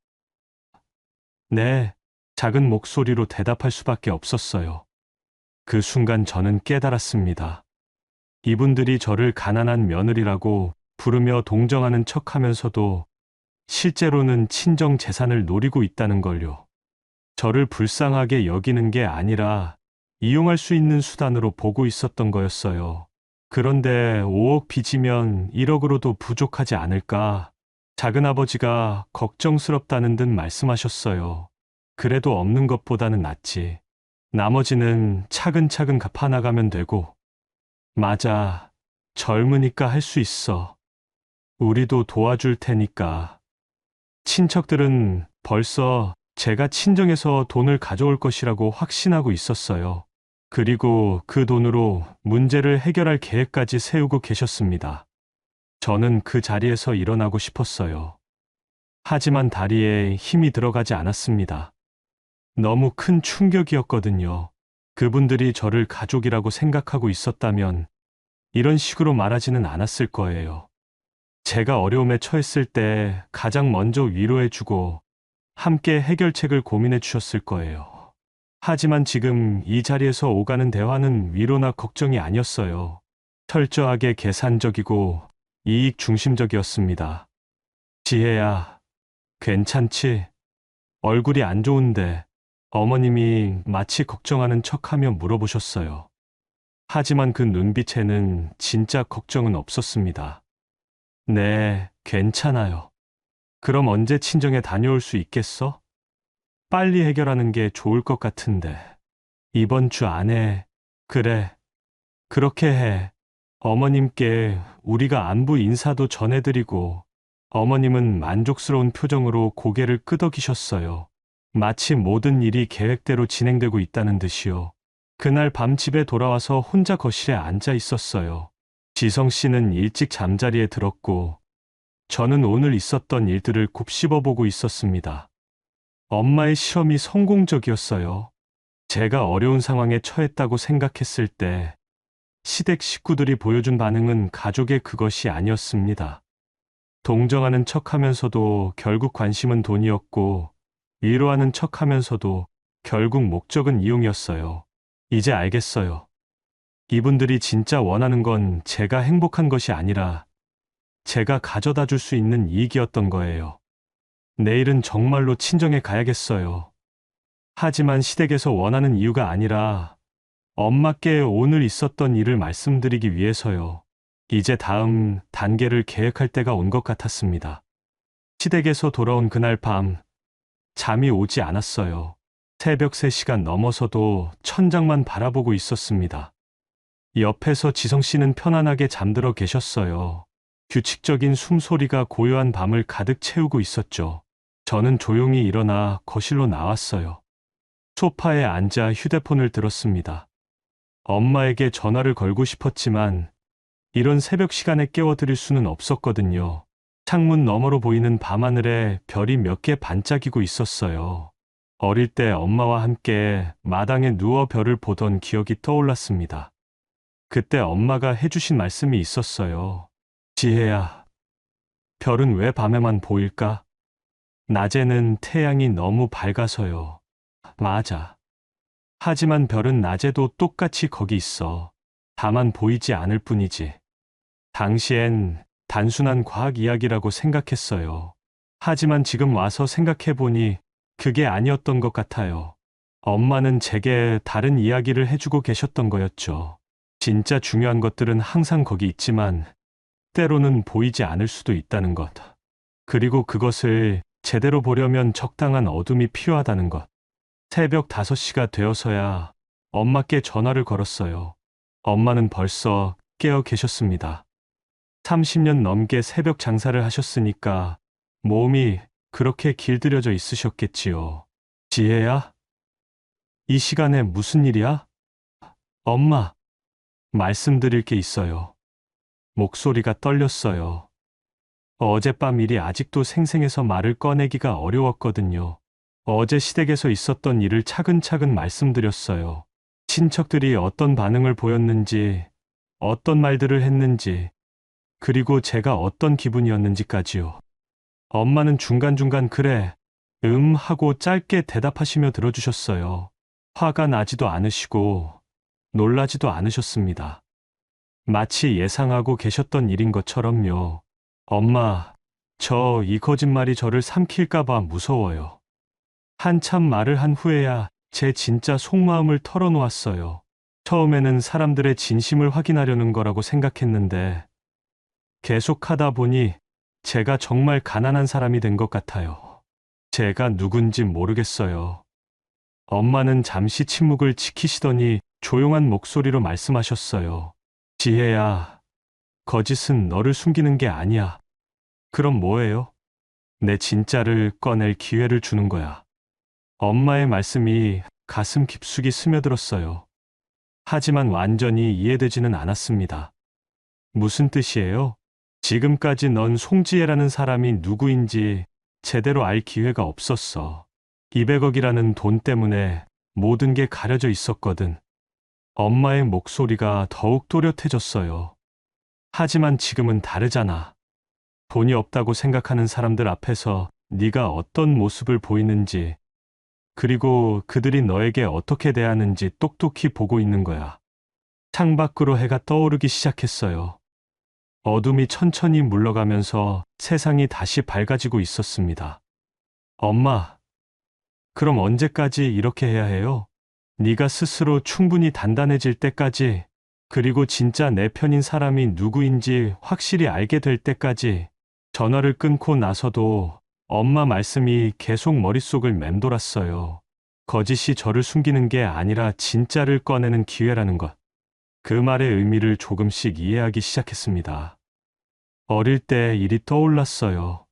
S1: 네, 작은 목소리로 대답할 수밖에 없었어요. 그 순간 저는 깨달았습니다. 이분들이 저를 가난한 며느리라고 부르며 동정하는 척하면서도 실제로는 친정 재산을 노리고 있다는 걸요. 저를 불쌍하게 여기는 게 아니라 이용할 수 있는 수단으로 보고 있었던 거였어요. 그런데 5억 빚이면 1억으로도 부족하지 않을까? 작은아버지가 걱정스럽다는 듯 말씀하셨어요. 그래도 없는 것보다는 낫지. 나머지는 차근차근 갚아나가면 되고. 맞아. 젊으니까 할 수 있어. 우리도 도와줄 테니까. 친척들은 벌써 제가 친정에서 돈을 가져올 것이라고 확신하고 있었어요. 그리고 그 돈으로 문제를 해결할 계획까지 세우고 계셨습니다. 저는 그 자리에서 일어나고 싶었어요. 하지만 다리에 힘이 들어가지 않았습니다. 너무 큰 충격이었거든요. 그분들이 저를 가족이라고 생각하고 있었다면 이런 식으로 말하지는 않았을 거예요. 제가 어려움에 처했을 때 가장 먼저 위로해주고 함께 해결책을 고민해 주셨을 거예요. 하지만 지금 이 자리에서 오가는 대화는 위로나 걱정이 아니었어요. 철저하게 계산적이고 이익 중심적이었습니다. 지혜야, 괜찮지? 얼굴이 안 좋은데 어머님이 마치 걱정하는 척하며 물어보셨어요. 하지만 그 눈빛에는 진짜 걱정은 없었습니다. 네, 괜찮아요. 그럼 언제 친정에 다녀올 수 있겠어? 빨리 해결하는 게 좋을 것 같은데. 이번 주 안에, 그래, 그렇게 해. 어머님께 우리가 안부 인사도 전해드리고, 어머님은 만족스러운 표정으로 고개를 끄덕이셨어요. 마치 모든 일이 계획대로 진행되고 있다는 듯이요. 그날 밤 집에 돌아와서 혼자 거실에 앉아 있었어요. 지성 씨는 일찍 잠자리에 들었고, 저는 오늘 있었던 일들을 곱씹어 보고 있었습니다. 엄마의 실험이 성공적이었어요. 제가 어려운 상황에 처했다고 생각했을 때, 시댁 식구들이 보여준 반응은 가족의 그것이 아니었습니다. 동정하는 척 하면서도 결국 관심은 돈이었고, 위로하는 척 하면서도 결국 목적은 이용이었어요. 이제 알겠어요. 이분들이 진짜 원하는 건 제가 행복한 것이 아니라 제가 가져다 줄 수 있는 이익이었던 거예요. 내일은 정말로 친정에 가야겠어요. 하지만 시댁에서 원하는 이유가 아니라 엄마께 오늘 있었던 일을 말씀드리기 위해서요. 이제 다음 단계를 계획할 때가 온 것 같았습니다. 시댁에서 돌아온 그날 밤, 잠이 오지 않았어요. 새벽 3시가 넘어서도 천장만 바라보고 있었습니다. 옆에서 지성 씨는 편안하게 잠들어 계셨어요. 규칙적인 숨소리가 고요한 밤을 가득 채우고 있었죠. 저는 조용히 일어나 거실로 나왔어요. 소파에 앉아 휴대폰을 들었습니다. 엄마에게 전화를 걸고 싶었지만 이런 새벽 시간에 깨워드릴 수는 없었거든요. 창문 너머로 보이는 밤하늘에 별이 몇 개 반짝이고 있었어요. 어릴 때 엄마와 함께 마당에 누워 별을 보던 기억이 떠올랐습니다. 그때 엄마가 해주신 말씀이 있었어요. 지혜야, 별은 왜 밤에만 보일까? 낮에는 태양이 너무 밝아서요. 맞아. 하지만 별은 낮에도 똑같이 거기 있어. 다만 보이지 않을 뿐이지. 당시엔 단순한 과학 이야기라고 생각했어요. 하지만 지금 와서 생각해보니 그게 아니었던 것 같아요. 엄마는 제게 다른 이야기를 해주고 계셨던 거였죠. 진짜 중요한 것들은 항상 거기 있지만 때로는 보이지 않을 수도 있다는 것. 그리고 그것을 제대로 보려면 적당한 어둠이 필요하다는 것. 새벽 5시가 되어서야 엄마께 전화를 걸었어요. 엄마는 벌써 깨어 계셨습니다. 30년 넘게 새벽 장사를 하셨으니까 몸이 그렇게 길들여져 있으셨겠지요. 지혜야? 이 시간에 무슨 일이야? 엄마, 말씀드릴 게 있어요. 목소리가 떨렸어요. 어젯밤 일이 아직도 생생해서 말을 꺼내기가 어려웠거든요. 어제 시댁에서 있었던 일을 차근차근 말씀드렸어요. 친척들이 어떤 반응을 보였는지, 어떤 말들을 했는지, 그리고 제가 어떤 기분이었는지까지요. 엄마는 중간중간 그래, 하고 짧게 대답하시며 들어주셨어요. 화가 나지도 않으시고, 놀라지도 않으셨습니다. 마치 예상하고 계셨던 일인 것처럼요. 엄마, 저 이 거짓말이 저를 삼킬까봐 무서워요. 한참 말을 한 후에야 제 진짜 속마음을 털어놓았어요. 처음에는 사람들의 진심을 확인하려는 거라고 생각했는데, 계속 하다 보니 제가 정말 가난한 사람이 된 것 같아요. 제가 누군지 모르겠어요. 엄마는 잠시 침묵을 지키시더니 조용한 목소리로 말씀하셨어요. 지혜야, 거짓은 너를 숨기는 게 아니야. 그럼 뭐예요? 내 진짜를 꺼낼 기회를 주는 거야. 엄마의 말씀이 가슴 깊숙이 스며들었어요. 하지만 완전히 이해되지는 않았습니다. 무슨 뜻이에요? 지금까지 넌 송지혜라는 사람이 누구인지 제대로 알 기회가 없었어. 200억이라는 돈 때문에 모든 게 가려져 있었거든. 엄마의 목소리가 더욱 또렷해졌어요. 하지만 지금은 다르잖아. 돈이 없다고 생각하는 사람들 앞에서 네가 어떤 모습을 보이는지, 그리고 그들이 너에게 어떻게 대하는지 똑똑히 보고 있는 거야. 창밖으로 해가 떠오르기 시작했어요. 어둠이 천천히 물러가면서 세상이 다시 밝아지고 있었습니다. 엄마, 그럼 언제까지 이렇게 해야 해요? 네가 스스로 충분히 단단해질 때까지 그리고 진짜 내 편인 사람이 누구인지 확실히 알게 될 때까지. 전화를 끊고 나서도 엄마 말씀이 계속 머릿속을 맴돌았어요. 거짓이 저를 숨기는 게 아니라 진짜를 꺼내는 기회라는 것. 그 말의 의미를 조금씩 이해하기 시작했습니다. 어릴 때 일이 떠올랐어요.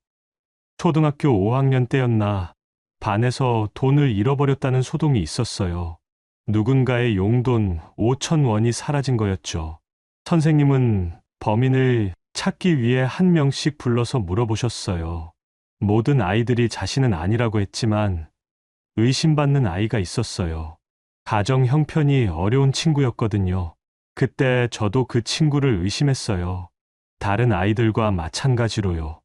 S1: 초등학교 5학년 때였나 반에서 돈을 잃어버렸다는 소동이 있었어요. 누군가의 용돈 5천 원이 사라진 거였죠. 선생님은 범인을 찾기 위해 한 명씩 불러서 물어보셨어요. 모든 아이들이 자신은 아니라고 했지만 의심받는 아이가 있었어요. 가정 형편이 어려운 친구였거든요. 그때 저도 그 친구를 의심했어요. 다른 아이들과 마찬가지로요.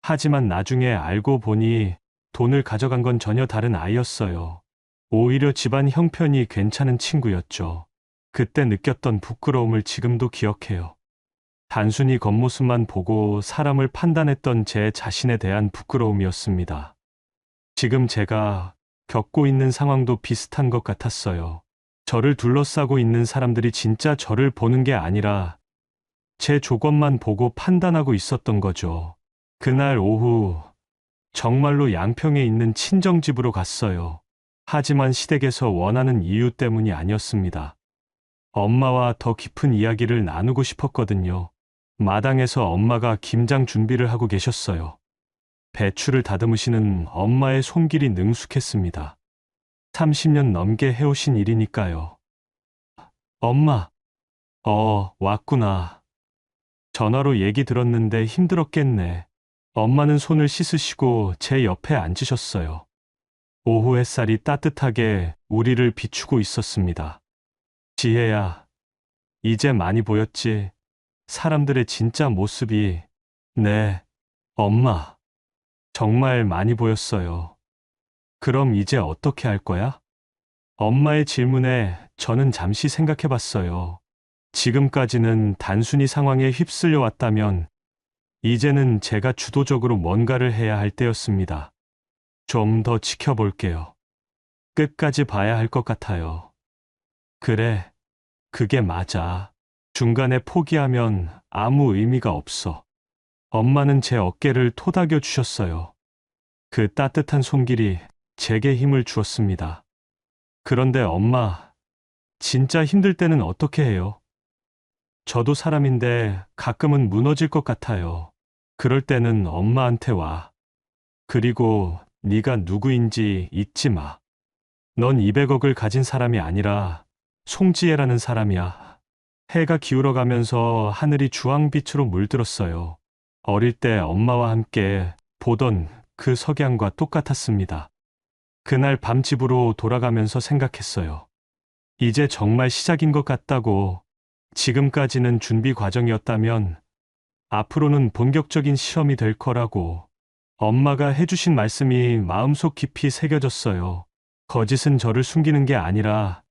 S1: 하지만 나중에 알고 보니 돈을 가져간 건 전혀 다른 아이였어요. 오히려 집안 형편이 괜찮은 친구였죠. 그때 느꼈던 부끄러움을 지금도 기억해요. 단순히 겉모습만 보고 사람을 판단했던 제 자신에 대한 부끄러움이었습니다. 지금 제가 겪고 있는 상황도 비슷한 것 같았어요. 저를 둘러싸고 있는 사람들이 진짜 저를 보는 게 아니라 제 조건만 보고 판단하고 있었던 거죠. 그날 오후 정말로 양평에 있는 친정집으로 갔어요. 하지만 시댁에서 원하는 이유 때문이 아니었습니다. 엄마와 더 깊은 이야기를 나누고 싶었거든요. 마당에서 엄마가 김장 준비를 하고 계셨어요. 배추를 다듬으시는 엄마의 손길이 능숙했습니다. 30년 넘게 해오신 일이니까요. 엄마, 왔구나. 전화로 얘기 들었는데 힘들었겠네. 엄마는 손을 씻으시고 제 옆에 앉으셨어요. 오후 햇살이 따뜻하게 우리를 비추고 있었습니다. 지혜야, 이제 많이 보였지? 사람들의 진짜 모습이. 네, 엄마. 정말 많이 보였어요. 그럼 이제 어떻게 할 거야? 엄마의 질문에 저는 잠시 생각해 봤어요. 지금까지는 단순히 상황에 휩쓸려 왔다면, 이제는 제가 주도적으로 뭔가를 해야 할 때였습니다. 좀 더 지켜볼게요. 끝까지 봐야 할 것 같아요. 그래, 그게 맞아. 중간에 포기하면 아무 의미가 없어. 엄마는 제 어깨를 토닥여 주셨어요. 그 따뜻한 손길이 제게 힘을 주었습니다. 그런데 엄마, 진짜 힘들 때는 어떻게 해요? 저도 사람인데 가끔은 무너질 것 같아요. 그럴 때는 엄마한테 와. 그리고 네가 누구인지 잊지 마. 넌 200억을 가진 사람이 아니라 송지혜라는 사람이야. 해가 기울어가면서 하늘이 주황빛으로 물들었어요. 어릴 때 엄마와 함께 보던 그 석양과 똑같았습니다. 그날 밤 집으로 돌아가면서 생각했어요. 이제 정말 시작인 것 같다고. 지금까지는 준비 과정이었다면 앞으로는 본격적인 시험이 될 거라고. 엄마가 해주신 말씀이 마음속 깊이 새겨졌어요. 거짓은 저를 숨기는 게 아니라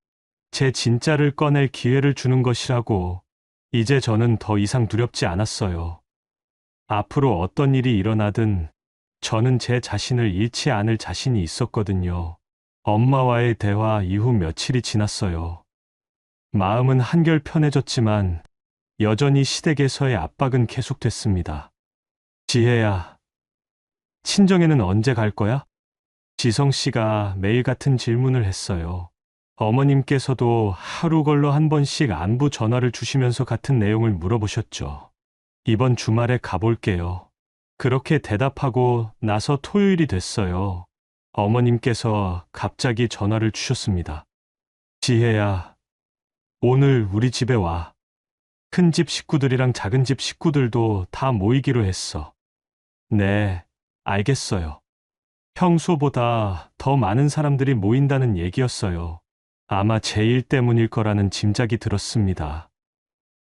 S1: 제 진짜를 꺼낼 기회를 주는 것이라고. 이제 저는 더 이상 두렵지 않았어요. 앞으로 어떤 일이 일어나든 저는 제 자신을 잃지 않을 자신이 있었거든요. 엄마와의 대화 이후 며칠이 지났어요. 마음은 한결 편해졌지만 여전히 시댁에서의 압박은 계속됐습니다. 지혜야, 친정에는 언제 갈 거야? 지성 씨가 매일 같은 질문을 했어요. 어머님께서도 하루 걸러 한 번씩 안부 전화를 주시면서 같은 내용을 물어보셨죠. 이번 주말에 가볼게요. 그렇게 대답하고 나서 토요일이 됐어요. 어머님께서 갑자기 전화를 주셨습니다. 지혜야, 오늘 우리 집에 와. 큰 집 식구들이랑 작은 집 식구들도 다 모이기로 했어. 네, 알겠어요. 평소보다 더 많은 사람들이 모인다는 얘기였어요. 아마 제 일 때문일 거라는 짐작이 들었습니다.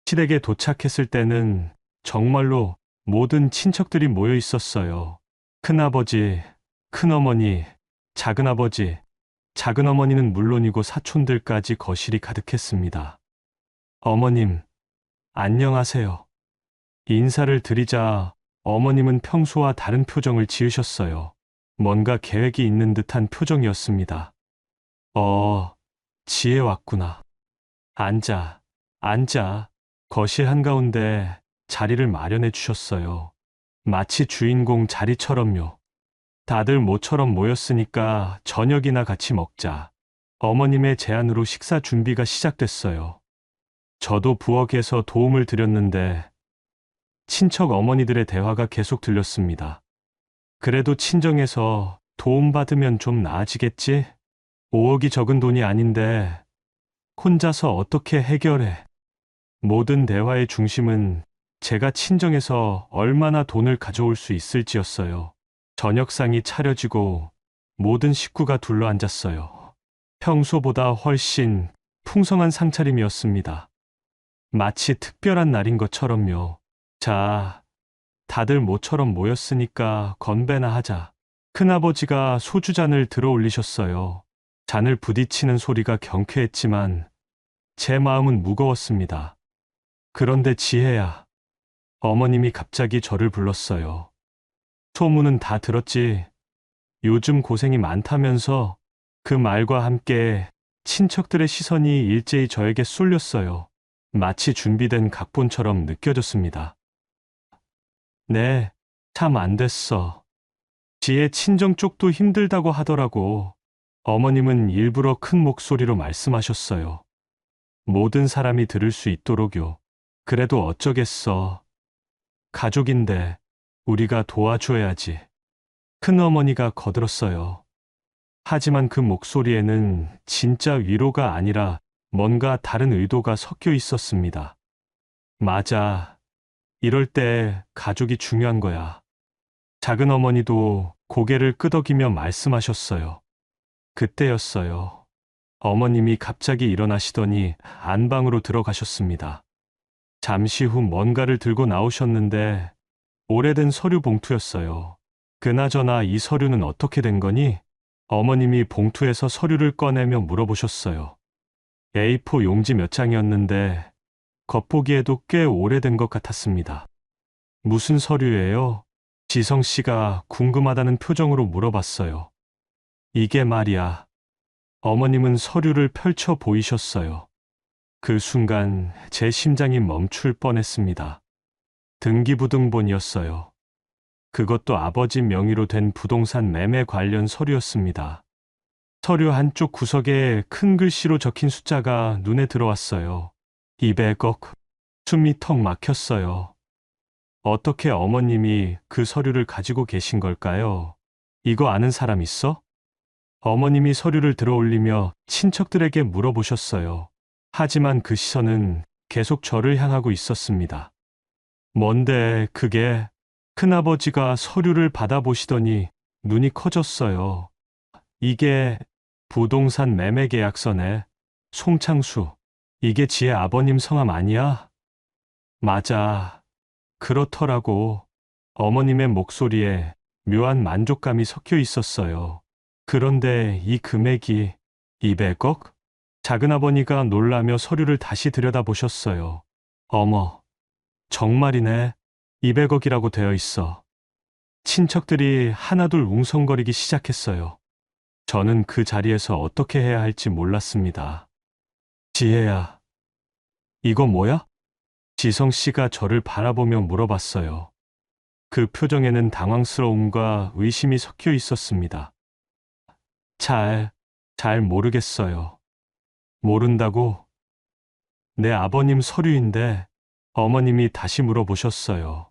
S1: 시댁에 도착했을 때는 정말로 모든 친척들이 모여 있었어요. 큰아버지, 큰어머니, 작은아버지, 작은어머니는 물론이고 사촌들까지 거실이 가득했습니다. 어머님, 안녕하세요. 인사를 드리자 어머님은 평소와 다른 표정을 지으셨어요. 뭔가 계획이 있는 듯한 표정이었습니다. 지혜 왔구나. 앉아. 앉아. 거실 한가운데 자리를 마련해 주셨어요. 마치 주인공 자리처럼요. 다들 모처럼 모였으니까 저녁이나 같이 먹자. 어머님의 제안으로 식사 준비가 시작됐어요. 저도 부엌에서 도움을 드렸는데 친척 어머니들의 대화가 계속 들렸습니다. 그래도 친정에서 도움받으면 좀 나아지겠지? 5억이 적은 돈이 아닌데 혼자서 어떻게 해결해? 모든 대화의 중심은 제가 친정에서 얼마나 돈을 가져올 수 있을지였어요. 저녁상이 차려지고 모든 식구가 둘러앉았어요. 평소보다 훨씬 풍성한 상차림이었습니다. 마치 특별한 날인 것처럼요. 자, 다들 모처럼 모였으니까 건배나 하자. 큰아버지가 소주잔을 들어 올리셨어요. 잔을 부딪히는 소리가 경쾌했지만 제 마음은 무거웠습니다. 그런데 지혜야, 어머님이 갑자기 저를 불렀어요. 소문은 다 들었지. 요즘 고생이 많다면서. 그 말과 함께 친척들의 시선이 일제히 저에게 쏠렸어요. 마치 준비된 각본처럼 느껴졌습니다. 네, 참 안 됐어. 지혜 친정 쪽도 힘들다고 하더라고. 어머님은 일부러 큰 목소리로 말씀하셨어요. 모든 사람이 들을 수 있도록요. 그래도 어쩌겠어. 가족인데 우리가 도와줘야지. 큰어머니가 거들었어요. 하지만 그 목소리에는 진짜 위로가 아니라 뭔가 다른 의도가 섞여 있었습니다. 맞아. 이럴 때 가족이 중요한 거야. 작은 어머니도 고개를 끄덕이며 말씀하셨어요. 그때였어요. 어머님이 갑자기 일어나시더니 안방으로 들어가셨습니다. 잠시 후 뭔가를 들고 나오셨는데 오래된 서류 봉투였어요. 그나저나 이 서류는 어떻게 된 거니? 어머님이 봉투에서 서류를 꺼내며 물어보셨어요. A4 용지 몇 장이었는데 겉보기에도 꽤 오래된 것 같았습니다. 무슨 서류예요? 지성 씨가 궁금하다는 표정으로 물어봤어요. 이게 말이야. 어머님은 서류를 펼쳐 보이셨어요. 그 순간 제 심장이 멈출 뻔했습니다. 등기부등본이었어요. 그것도 아버지 명의로 된 부동산 매매 관련 서류였습니다. 서류 한쪽 구석에 큰 글씨로 적힌 숫자가 눈에 들어왔어요. 200억. 숨이 턱 막혔어요. 어떻게 어머님이 그 서류를 가지고 계신 걸까요? 이거 아는 사람 있어? 어머님이 서류를 들어 올리며 친척들에게 물어보셨어요. 하지만 그 시선은 계속 저를 향하고 있었습니다. 뭔데 그게? 큰아버지가 서류를 받아보시더니 눈이 커졌어요. 이게 부동산 매매 계약서네. 송창수. 이게 지혜 아버님 성함 아니야? 맞아. 그렇더라고. 어머님의 목소리에 묘한 만족감이 섞여 있었어요. 그런데 이 금액이 200억? 작은아버니가 놀라며 서류를 다시 들여다보셨어요. 어머, 정말이네. 200억이라고 되어 있어. 친척들이 하나둘 웅성거리기 시작했어요. 저는 그 자리에서 어떻게 해야 할지 몰랐습니다. 지혜야, 이거 뭐야? 지성 씨가 저를 바라보며 물어봤어요. 그 표정에는 당황스러움과 의심이 섞여 있었습니다. 잘 모르겠어요. 모른다고? 내 아버님 서류인데 어머님이 다시 물어보셨어요.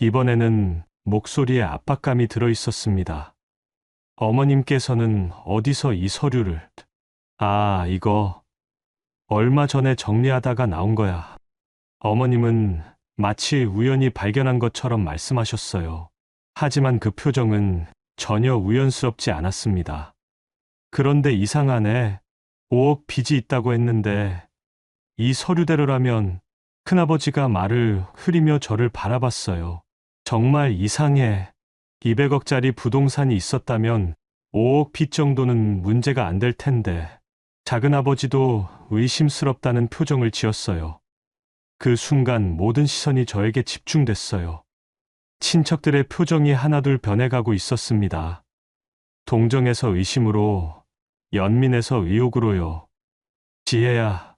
S1: 이번에는 목소리에 압박감이 들어 있었습니다. 어머님께서는 어디서 이 서류를... 아, 이거 얼마 전에 정리하다가 나온 거야. 어머님은 마치 우연히 발견한 것처럼 말씀하셨어요. 하지만 그 표정은 전혀 우연스럽지 않았습니다. 그런데 이상하네. 5억 빚이 있다고 했는데 이 서류대로라면. 큰아버지가 말을 흐리며 저를 바라봤어요. 정말 이상해. 200억짜리 부동산이 있었다면 5억 빚 정도는 문제가 안 될 텐데. 작은아버지도 의심스럽다는 표정을 지었어요. 그 순간 모든 시선이 저에게 집중됐어요. 친척들의 표정이 하나둘 변해가고 있었습니다. 동정에서 의심으로, 연민에서 의혹으로요. 지혜야,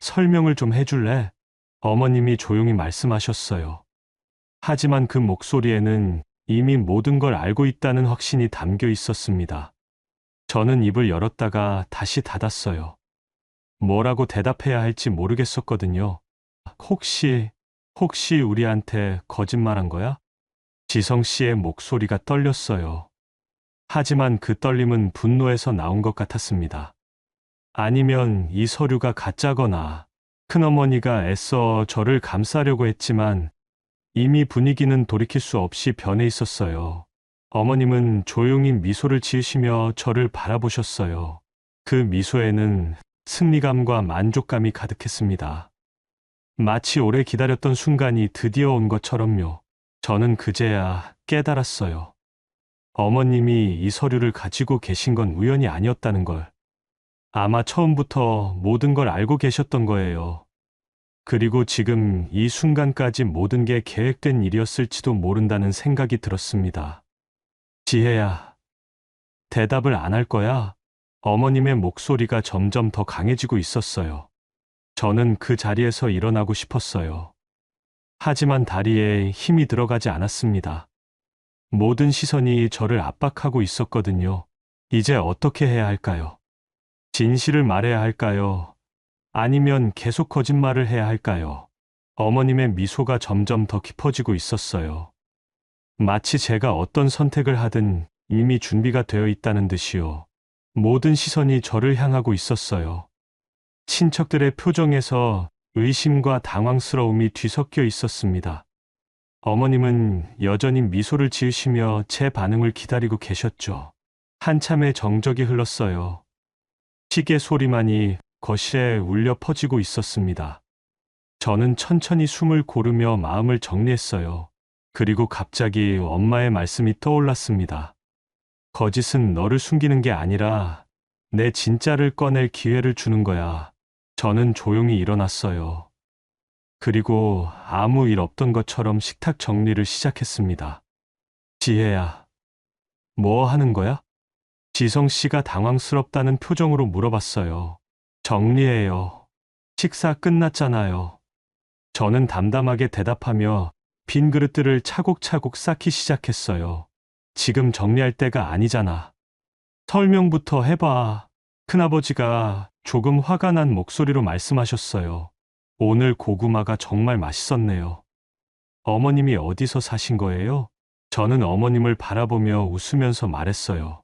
S1: 설명을 좀 해줄래? 어머님이 조용히 말씀하셨어요. 하지만 그 목소리에는 이미 모든 걸 알고 있다는 확신이 담겨 있었습니다. 저는 입을 열었다가 다시 닫았어요. 뭐라고 대답해야 할지 모르겠었거든요. 혹시, 혹시 우리한테 거짓말한 거야? 지성 씨의 목소리가 떨렸어요. 하지만 그 떨림은 분노에서 나온 것 같았습니다. 아니면 이 서류가 가짜거나 큰어머니가 애써 저를 감싸려고 했지만 이미 분위기는 돌이킬 수 없이 변해 있었어요. 어머님은 조용히 미소를 지으시며 저를 바라보셨어요. 그 미소에는 승리감과 만족감이 가득했습니다. 마치 오래 기다렸던 순간이 드디어 온 것처럼요. 저는 그제야 깨달았어요. 어머님이 이 서류를 가지고 계신 건 우연이 아니었다는 걸. 아마 처음부터 모든 걸 알고 계셨던 거예요. 그리고 지금 이 순간까지 모든 게 계획된 일이었을지도 모른다는 생각이 들었습니다. 지혜야, 대답을 안 할 거야? 어머님의 목소리가 점점 더 강해지고 있었어요. 저는 그 자리에서 일어나고 싶었어요. 하지만 다리에 힘이 들어가지 않았습니다. 모든 시선이 저를 압박하고 있었거든요. 이제 어떻게 해야 할까요? 진실을 말해야 할까요? 아니면 계속 거짓말을 해야 할까요? 어머님의 미소가 점점 더 깊어지고 있었어요. 마치 제가 어떤 선택을 하든 이미 준비가 되어 있다는 듯이요. 모든 시선이 저를 향하고 있었어요. 친척들의 표정에서 의심과 당황스러움이 뒤섞여 있었습니다. 어머님은 여전히 미소를 지으시며 제 반응을 기다리고 계셨죠. 한참의 정적이 흘렀어요. 시계 소리만이 거실에 울려 퍼지고 있었습니다. 저는 천천히 숨을 고르며 마음을 정리했어요. 그리고 갑자기 엄마의 말씀이 떠올랐습니다. 거짓은 너를 숨기는 게 아니라 내 진짜를 꺼낼 기회를 주는 거야. 저는 조용히 일어났어요. 그리고 아무 일 없던 것처럼 식탁 정리를 시작했습니다. 지혜야, 뭐 하는 거야? 지성 씨가 당황스럽다는 표정으로 물어봤어요. 정리해요. 식사 끝났잖아요. 저는 담담하게 대답하며 빈 그릇들을 차곡차곡 쌓기 시작했어요. 지금 정리할 때가 아니잖아. 설명부터 해봐. 큰아버지가 조금 화가 난 목소리로 말씀하셨어요. 오늘 고구마가 정말 맛있었네요. 어머님이 어디서 사신 거예요? 저는 어머님을 바라보며 웃으면서 말했어요.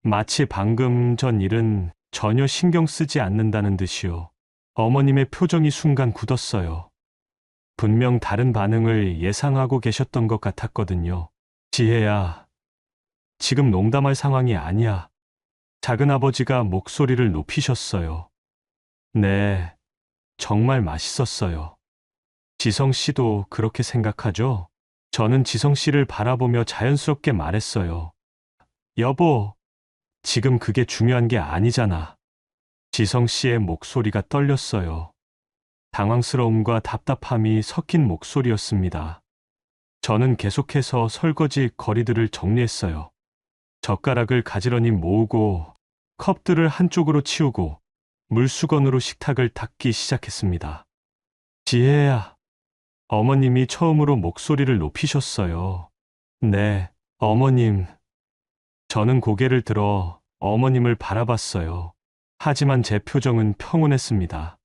S1: 마치 방금 전 일은 전혀 신경 쓰지 않는다는 듯이요. 어머님의 표정이 순간 굳었어요. 분명 다른 반응을 예상하고 계셨던 것 같았거든요. 지혜야, 지금 농담할 상황이 아니야. 작은아버지가 목소리를 높이셨어요. 네, 정말 맛있었어요. 지성 씨도 그렇게 생각하죠? 저는 지성 씨를 바라보며 자연스럽게 말했어요. 여보, 지금 그게 중요한 게 아니잖아. 지성 씨의 목소리가 떨렸어요. 당황스러움과 답답함이 섞인 목소리였습니다. 저는 계속해서 설거지 거리들을 정리했어요. 젓가락을 가지런히 모으고 컵들을 한쪽으로 치우고 물수건으로 식탁을 닦기 시작했습니다. 지혜야, 어머님이 처음으로 목소리를 높이셨어요. 네, 어머님. 저는 고개를 들어 어머님을 바라봤어요. 하지만 제 표정은 평온했습니다.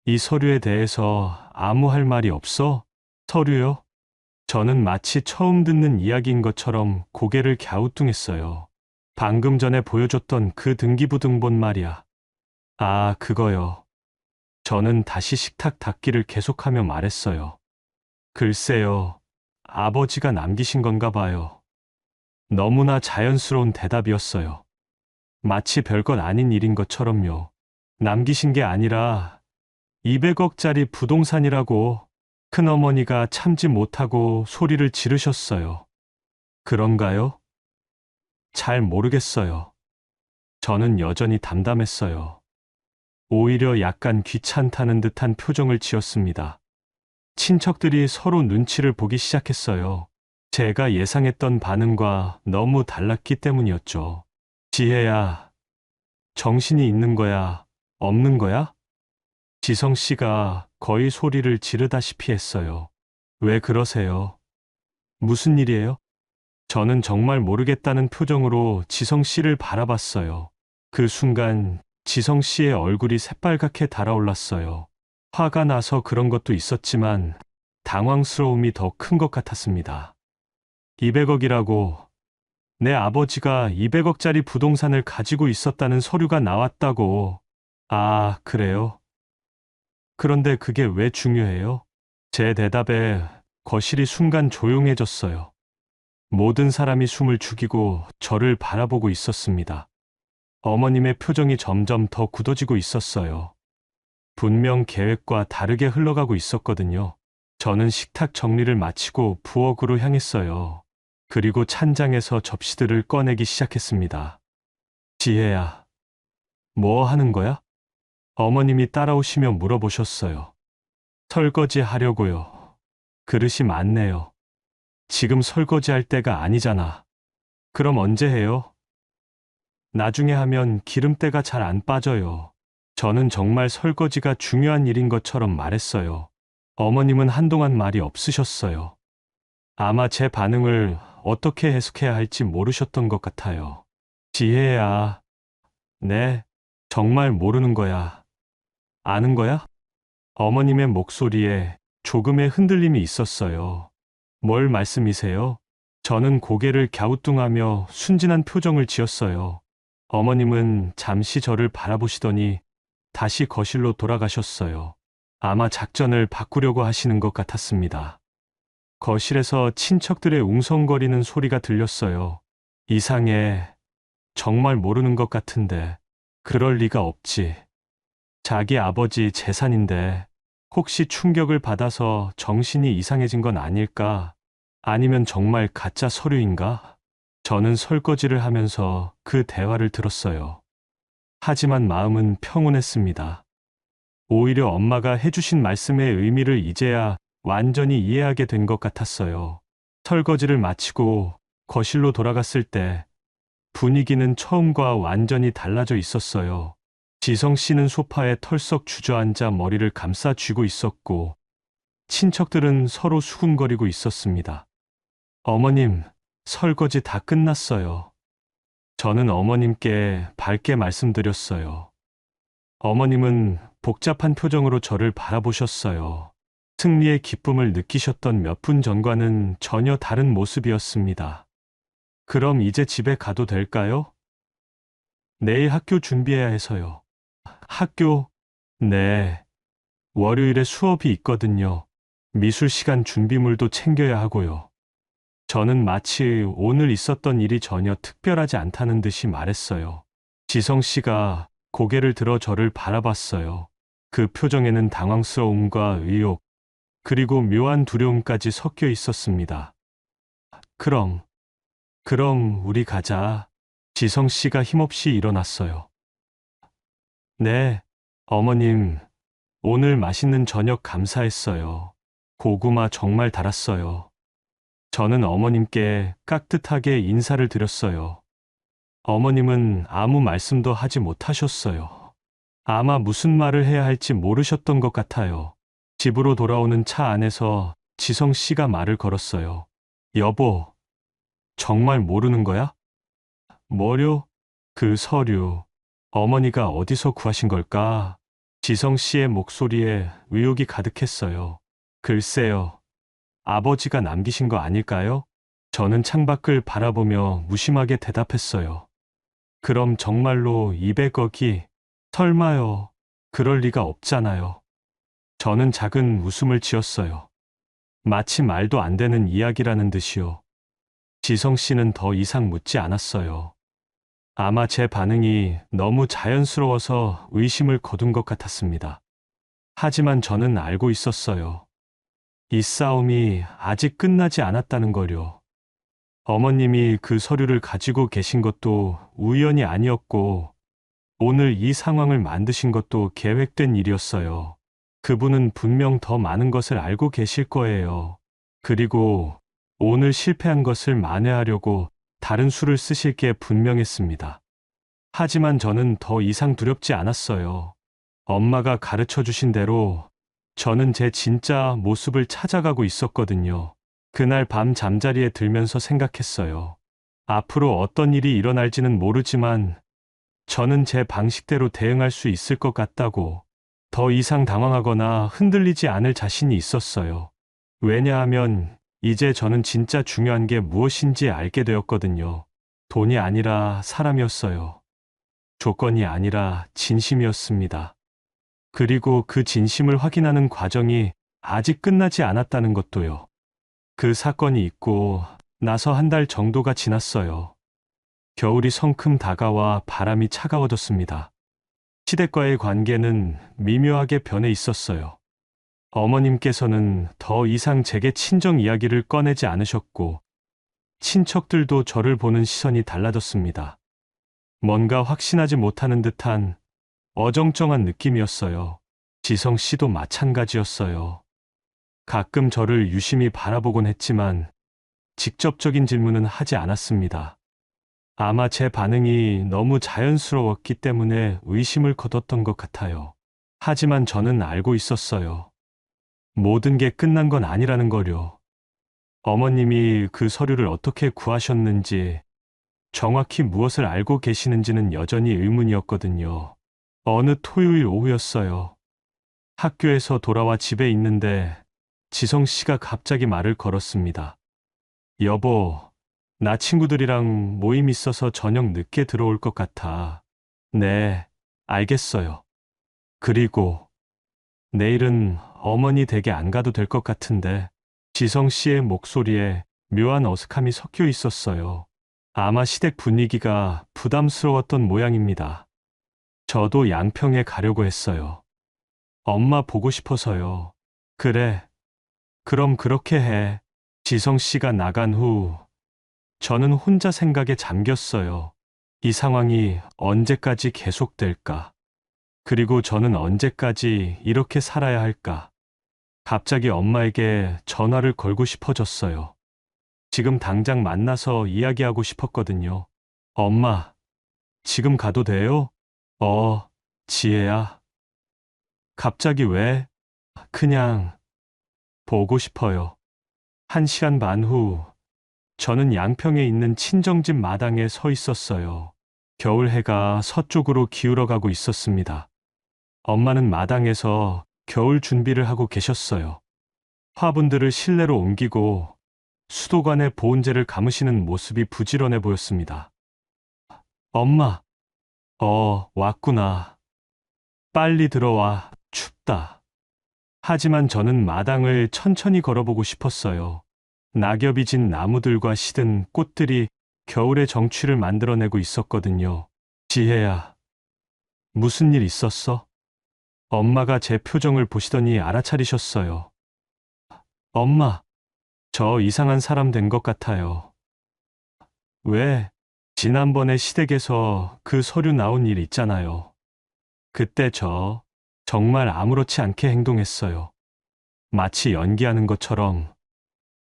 S1: 이 서류에 대해서 아무 할 말이 없어? 서류요? 저는 마치 처음 듣는 이야기인 것처럼 고개를 갸우뚱했어요. 방금 전에 보여줬던 그 등기부등본 말이야. 아, 그거요. 저는 다시 식탁 닦기를 계속하며 말했어요. 글쎄요, 아버지가 남기신 건가 봐요. 너무나 자연스러운 대답이었어요. 마치 별것 아닌 일인 것처럼요. 남기신 게 아니라 200억짜리 부동산이라고 큰어머니가 참지 못하고 소리를 지르셨어요. 그런가요? 잘 모르겠어요. 저는 여전히 담담했어요. 오히려 약간 귀찮다는 듯한 표정을 지었습니다. 친척들이 서로 눈치를 보기 시작했어요. 제가 예상했던 반응과 너무 달랐기 때문이었죠. 지혜야, 정신이 있는 거야, 없는 거야? 지성 씨가 거의 소리를 지르다시피 했어요. 왜 그러세요? 무슨 일이에요? 저는 정말 모르겠다는 표정으로 지성 씨를 바라봤어요. 그 순간 지성 씨의 얼굴이 새빨갛게 달아올랐어요. 화가 나서 그런 것도 있었지만 당황스러움이 더 큰 것 같았습니다. 200억이라고, 내 아버지가 200억짜리 부동산을 가지고 있었다는 서류가 나왔다고. 아, 그래요? 그런데 그게 왜 중요해요? 제 대답에 거실이 순간 조용해졌어요. 모든 사람이 숨을 죽이고 저를 바라보고 있었습니다. 어머님의 표정이 점점 더 굳어지고 있었어요. 분명 계획과 다르게 흘러가고 있었거든요. 저는 식탁 정리를 마치고 부엌으로 향했어요. 그리고 찬장에서 접시들을 꺼내기 시작했습니다. 지혜야, 뭐 하는 거야? 어머님이 따라오시며 물어보셨어요. 설거지 하려고요. 그릇이 많네요. 지금 설거지할 때가 아니잖아. 그럼 언제 해요? 나중에 하면 기름때가 잘 안 빠져요. 저는 정말 설거지가 중요한 일인 것처럼 말했어요. 어머님은 한동안 말이 없으셨어요. 아마 제 반응을 어떻게 해석해야 할지 모르셨던 것 같아요. 지혜야, 네, 정말 모르는 거야. 아는 거야? 어머님의 목소리에 조금의 흔들림이 있었어요. 뭘 말씀이세요? 저는 고개를 갸우뚱하며 순진한 표정을 지었어요. 어머님은 잠시 저를 바라보시더니 다시 거실로 돌아가셨어요. 아마 작전을 바꾸려고 하시는 것 같았습니다. 거실에서 친척들의 웅성거리는 소리가 들렸어요. 이상해. 정말 모르는 것 같은데. 그럴 리가 없지. 자기 아버지 재산인데 혹시 충격을 받아서 정신이 이상해진 건 아닐까? 아니면 정말 가짜 서류인가? 저는 설거지를 하면서 그 대화를 들었어요. 하지만 마음은 평온했습니다. 오히려 엄마가 해주신 말씀의 의미를 이제야 완전히 이해하게 된 것 같았어요. 설거지를 마치고 거실로 돌아갔을 때 분위기는 처음과 완전히 달라져 있었어요. 지성 씨는 소파에 털썩 주저앉아 머리를 감싸 쥐고 있었고, 친척들은 서로 수군거리고 있었습니다. 어머님, 설거지 다 끝났어요. 저는 어머님께 밝게 말씀드렸어요. 어머님은 복잡한 표정으로 저를 바라보셨어요. 승리의 기쁨을 느끼셨던 몇 분 전과는 전혀 다른 모습이었습니다. 그럼 이제 집에 가도 될까요? 내일 학교 준비해야 해서요. 학교? 네. 월요일에 수업이 있거든요. 미술 시간 준비물도 챙겨야 하고요. 저는 마치 오늘 있었던 일이 전혀 특별하지 않다는 듯이 말했어요. 지성 씨가 고개를 들어 저를 바라봤어요. 그 표정에는 당황스러움과 의욕, 그리고 묘한 두려움까지 섞여 있었습니다. 그럼 우리 가자. 지성 씨가 힘없이 일어났어요. 네, 어머님, 오늘 맛있는 저녁 감사했어요. 고구마 정말 달았어요. 저는 어머님께 깍듯하게 인사를 드렸어요. 어머님은 아무 말씀도 하지 못하셨어요. 아마 무슨 말을 해야 할지 모르셨던 것 같아요. 집으로 돌아오는 차 안에서 지성 씨가 말을 걸었어요. 여보, 정말 모르는 거야? 뭐요? 그 서류, 어머니가 어디서 구하신 걸까? 지성 씨의 목소리에 의욕이 가득했어요. 글쎄요, 아버지가 남기신 거 아닐까요? 저는 창밖을 바라보며 무심하게 대답했어요. 그럼 정말로 200억이? 설마요. 그럴 리가 없잖아요. 저는 작은 웃음을 지었어요. 마치 말도 안 되는 이야기라는 듯이요. 지성 씨는 더 이상 묻지 않았어요. 아마 제 반응이 너무 자연스러워서 의심을 거둔 것 같았습니다. 하지만 저는 알고 있었어요. 이 싸움이 아직 끝나지 않았다는 걸요. 어머님이 그 서류를 가지고 계신 것도 우연이 아니었고, 오늘 이 상황을 만드신 것도 계획된 일이었어요. 그분은 분명 더 많은 것을 알고 계실 거예요. 그리고 오늘 실패한 것을 만회하려고 다른 수를 쓰실 게 분명했습니다. 하지만 저는 더 이상 두렵지 않았어요. 엄마가 가르쳐 주신 대로 저는 제 진짜 모습을 찾아가고 있었거든요. 그날 밤 잠자리에 들면서 생각했어요. 앞으로 어떤 일이 일어날지는 모르지만 저는 제 방식대로 대응할 수 있을 것 같다고. 더 이상 당황하거나 흔들리지 않을 자신이 있었어요. 왜냐하면 이제 저는 진짜 중요한 게 무엇인지 알게 되었거든요. 돈이 아니라 사람이었어요. 조건이 아니라 진심이었습니다. 그리고 그 진심을 확인하는 과정이 아직 끝나지 않았다는 것도요. 그 사건이 있고 나서 한 달 정도가 지났어요. 겨울이 성큼 다가와 바람이 차가워졌습니다. 시댁과의 관계는 미묘하게 변해 있었어요. 어머님께서는 더 이상 제게 친정 이야기를 꺼내지 않으셨고, 친척들도 저를 보는 시선이 달라졌습니다. 뭔가 확신하지 못하는 듯한 어정쩡한 느낌이었어요. 지성 씨도 마찬가지였어요. 가끔 저를 유심히 바라보곤 했지만, 직접적인 질문은 하지 않았습니다. 아마 제 반응이 너무 자연스러웠기 때문에 의심을 거뒀던 것 같아요. 하지만 저는 알고 있었어요. 모든 게 끝난 건 아니라는 거요. 어머님이 그 서류를 어떻게 구하셨는지, 정확히 무엇을 알고 계시는지는 여전히 의문이었거든요. 어느 토요일 오후였어요. 학교에서 돌아와 집에 있는데 지성 씨가 갑자기 말을 걸었습니다. 여보, 나 친구들이랑 모임 있어서 저녁 늦게 들어올 것 같아. 네, 알겠어요. 그리고 내일은 어머니 댁에 안 가도 될 것 같은데. 지성 씨의 목소리에 묘한 어색함이 섞여 있었어요. 아마 시댁 분위기가 부담스러웠던 모양입니다. 저도 양평에 가려고 했어요. 엄마 보고 싶어서요. 그래, 그럼 그렇게 해. 지성 씨가 나간 후 저는 혼자 생각에 잠겼어요. 이 상황이 언제까지 계속될까? 그리고 저는 언제까지 이렇게 살아야 할까? 갑자기 엄마에게 전화를 걸고 싶어졌어요. 지금 당장 만나서 이야기하고 싶었거든요. 엄마, 지금 가도 돼요? 지혜야. 갑자기 왜? 그냥 보고 싶어요. 1시간 반 후, 저는 양평에 있는 친정집 마당에 서 있었어요. 겨울 해가 서쪽으로 기울어가고 있었습니다. 엄마는 마당에서 겨울 준비를 하고 계셨어요. 화분들을 실내로 옮기고 수도관에 보온재를 감으시는 모습이 부지런해 보였습니다. 엄마, 왔구나. 빨리 들어와, 춥다. 하지만 저는 마당을 천천히 걸어보고 싶었어요. 낙엽이 진 나무들과 시든 꽃들이 겨울의 정취를 만들어내고 있었거든요. 지혜야, 무슨 일 있었어? 엄마가 제 표정을 보시더니 알아차리셨어요. 엄마, 저 이상한 사람 된 것 같아요. 왜? 지난번에 시댁에서 그 서류 나온 일 있잖아요. 그때 저 정말 아무렇지 않게 행동했어요. 마치 연기하는 것처럼.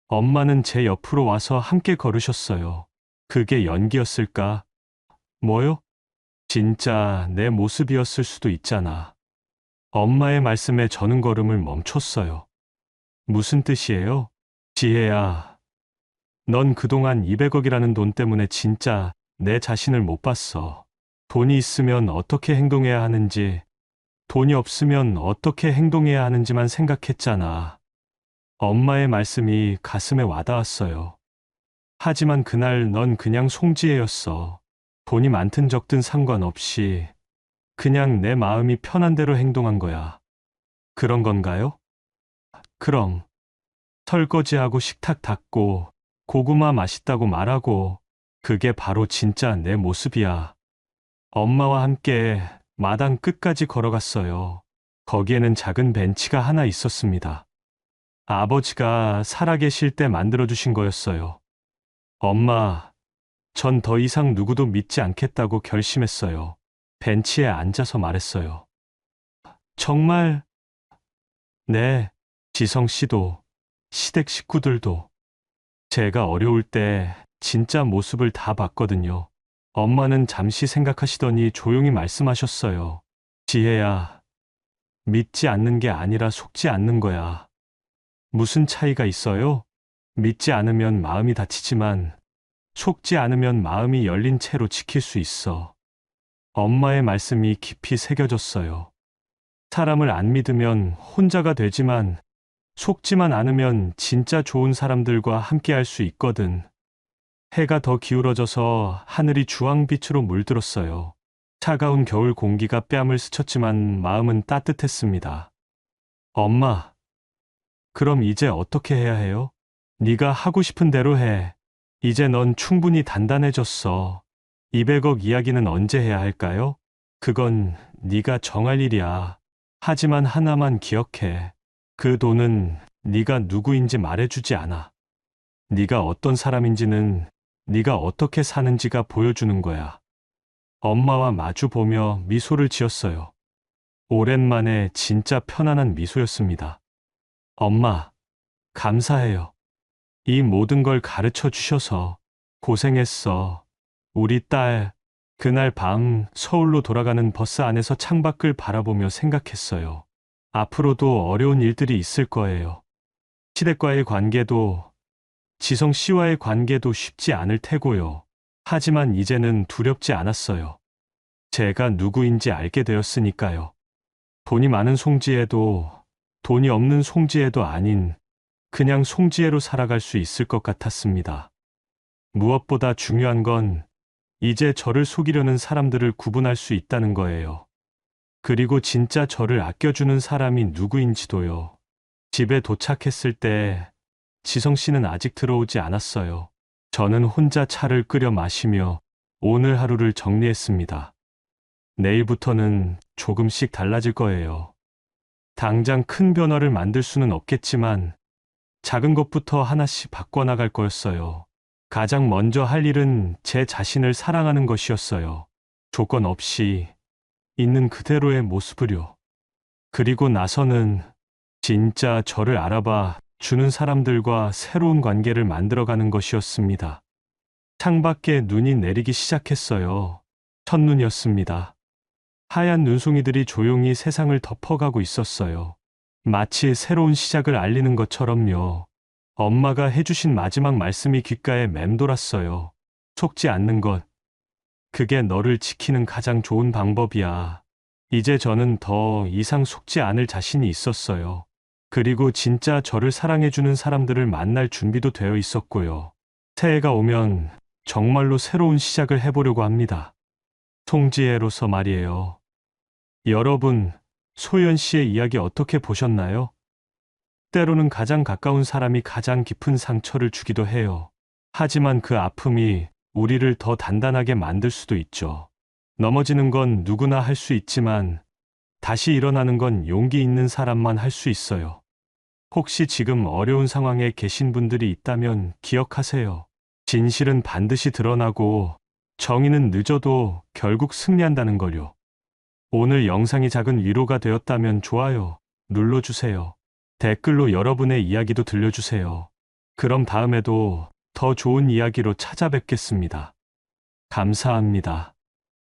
S1: 엄마는 제 옆으로 와서 함께 걸으셨어요. 그게 연기였을까? 뭐요? 진짜 내 모습이었을 수도 있잖아. 엄마의 말씀에 저는 걸음을 멈췄어요. 무슨 뜻이에요? 지혜야, 넌 그동안 200억이라는 돈 때문에 진짜 내 자신을 못 봤어. 돈이 있으면 어떻게 행동해야 하는지, 돈이 없으면 어떻게 행동해야 하는지만 생각했잖아. 엄마의 말씀이 가슴에 와닿았어요. 하지만 그날 넌 그냥 송지혜였어. 돈이 많든 적든 상관없이 그냥 내 마음이 편한 대로 행동한 거야. 그런 건가요? 그럼 설거지하고 식탁 닦고 고구마 맛있다고 말하고 그게 바로 진짜 내 모습이야. 엄마와 함께 마당 끝까지 걸어갔어요. 거기에는 작은 벤치가 하나 있었습니다. 아버지가 살아계실 때 만들어주신 거였어요. 엄마, 전 더 이상 누구도 믿지 않겠다고 결심했어요. 벤치에 앉아서 말했어요. 정말? 네, 지성 씨도, 시댁 식구들도. 제가 어려울 때 진짜 모습을 다 봤거든요. 엄마는 잠시 생각하시더니 조용히 말씀하셨어요. 지혜야, 믿지 않는 게 아니라 속지 않는 거야. 무슨 차이가 있어요? 믿지 않으면 마음이 다치지만 속지 않으면 마음이 열린 채로 지킬 수 있어. 엄마의 말씀이 깊이 새겨졌어요. 사람을 안 믿으면 혼자가 되지만 속지만 않으면 진짜 좋은 사람들과 함께 할 수 있거든. 해가 더 기울어져서 하늘이 주황빛으로 물들었어요. 차가운 겨울 공기가 뺨을 스쳤지만 마음은 따뜻했습니다. 엄마, 그럼 이제 어떻게 해야 해요? 네가 하고 싶은 대로 해. 이제 넌 충분히 단단해졌어. 200억 이야기는 언제 해야 할까요? 그건 네가 정할 일이야. 하지만 하나만 기억해. 그 돈은 네가 누구인지 말해주지 않아. 네가 어떤 사람인지는 네가 어떻게 사는지가 보여주는 거야. 엄마와 마주 보며 미소를 지었어요. 오랜만에 진짜 편안한 미소였습니다. 엄마, 감사해요. 이 모든 걸 가르쳐 주셔서 고생했어. 우리 딸, 그날 밤 서울로 돌아가는 버스 안에서 창밖을 바라보며 생각했어요. 앞으로도 어려운 일들이 있을 거예요. 시댁과의 관계도, 지성 씨와의 관계도 쉽지 않을 테고요. 하지만 이제는 두렵지 않았어요. 제가 누구인지 알게 되었으니까요. 돈이 많은 송지혜도, 돈이 없는 송지혜도 아닌 그냥 송지혜로 살아갈 수 있을 것 같았습니다. 무엇보다 중요한 건 이제 저를 속이려는 사람들을 구분할 수 있다는 거예요. 그리고 진짜 저를 아껴주는 사람이 누구인지도요. 집에 도착했을 때 지성 씨는 아직 들어오지 않았어요. 저는 혼자 차를 끓여 마시며 오늘 하루를 정리했습니다. 내일부터는 조금씩 달라질 거예요. 당장 큰 변화를 만들 수는 없겠지만 작은 것부터 하나씩 바꿔나갈 거였어요. 가장 먼저 할 일은 제 자신을 사랑하는 것이었어요. 조건 없이 있는 그대로의 모습을요. 그리고 나서는 진짜 저를 알아봐 주는 사람들과 새로운 관계를 만들어가는 것이었습니다. 창밖에 눈이 내리기 시작했어요. 첫눈이었습니다. 하얀 눈송이들이 조용히 세상을 덮어가고 있었어요. 마치 새로운 시작을 알리는 것처럼요. 엄마가 해주신 마지막 말씀이 귓가에 맴돌았어요. 속지 않는 것. 그게 너를 지키는 가장 좋은 방법이야. 이제 저는 더 이상 속지 않을 자신이 있었어요. 그리고 진짜 저를 사랑해주는 사람들을 만날 준비도 되어 있었고요. 새해가 오면 정말로 새로운 시작을 해보려고 합니다. 송지혜로서 말이에요. 여러분, 소연 씨의 이야기 어떻게 보셨나요? 때로는 가장 가까운 사람이 가장 깊은 상처를 주기도 해요. 하지만 그 아픔이 우리를 더 단단하게 만들 수도 있죠. 넘어지는 건 누구나 할 수 있지만 다시 일어나는 건 용기 있는 사람만 할 수 있어요. 혹시 지금 어려운 상황에 계신 분들이 있다면 기억하세요. 진실은 반드시 드러나고 정의는 늦어도 결국 승리한다는 걸요. 오늘 영상이 작은 위로가 되었다면 좋아요 눌러주세요. 댓글로 여러분의 이야기도 들려주세요. 그럼 다음에도 더 좋은 이야기로 찾아뵙겠습니다. 감사합니다.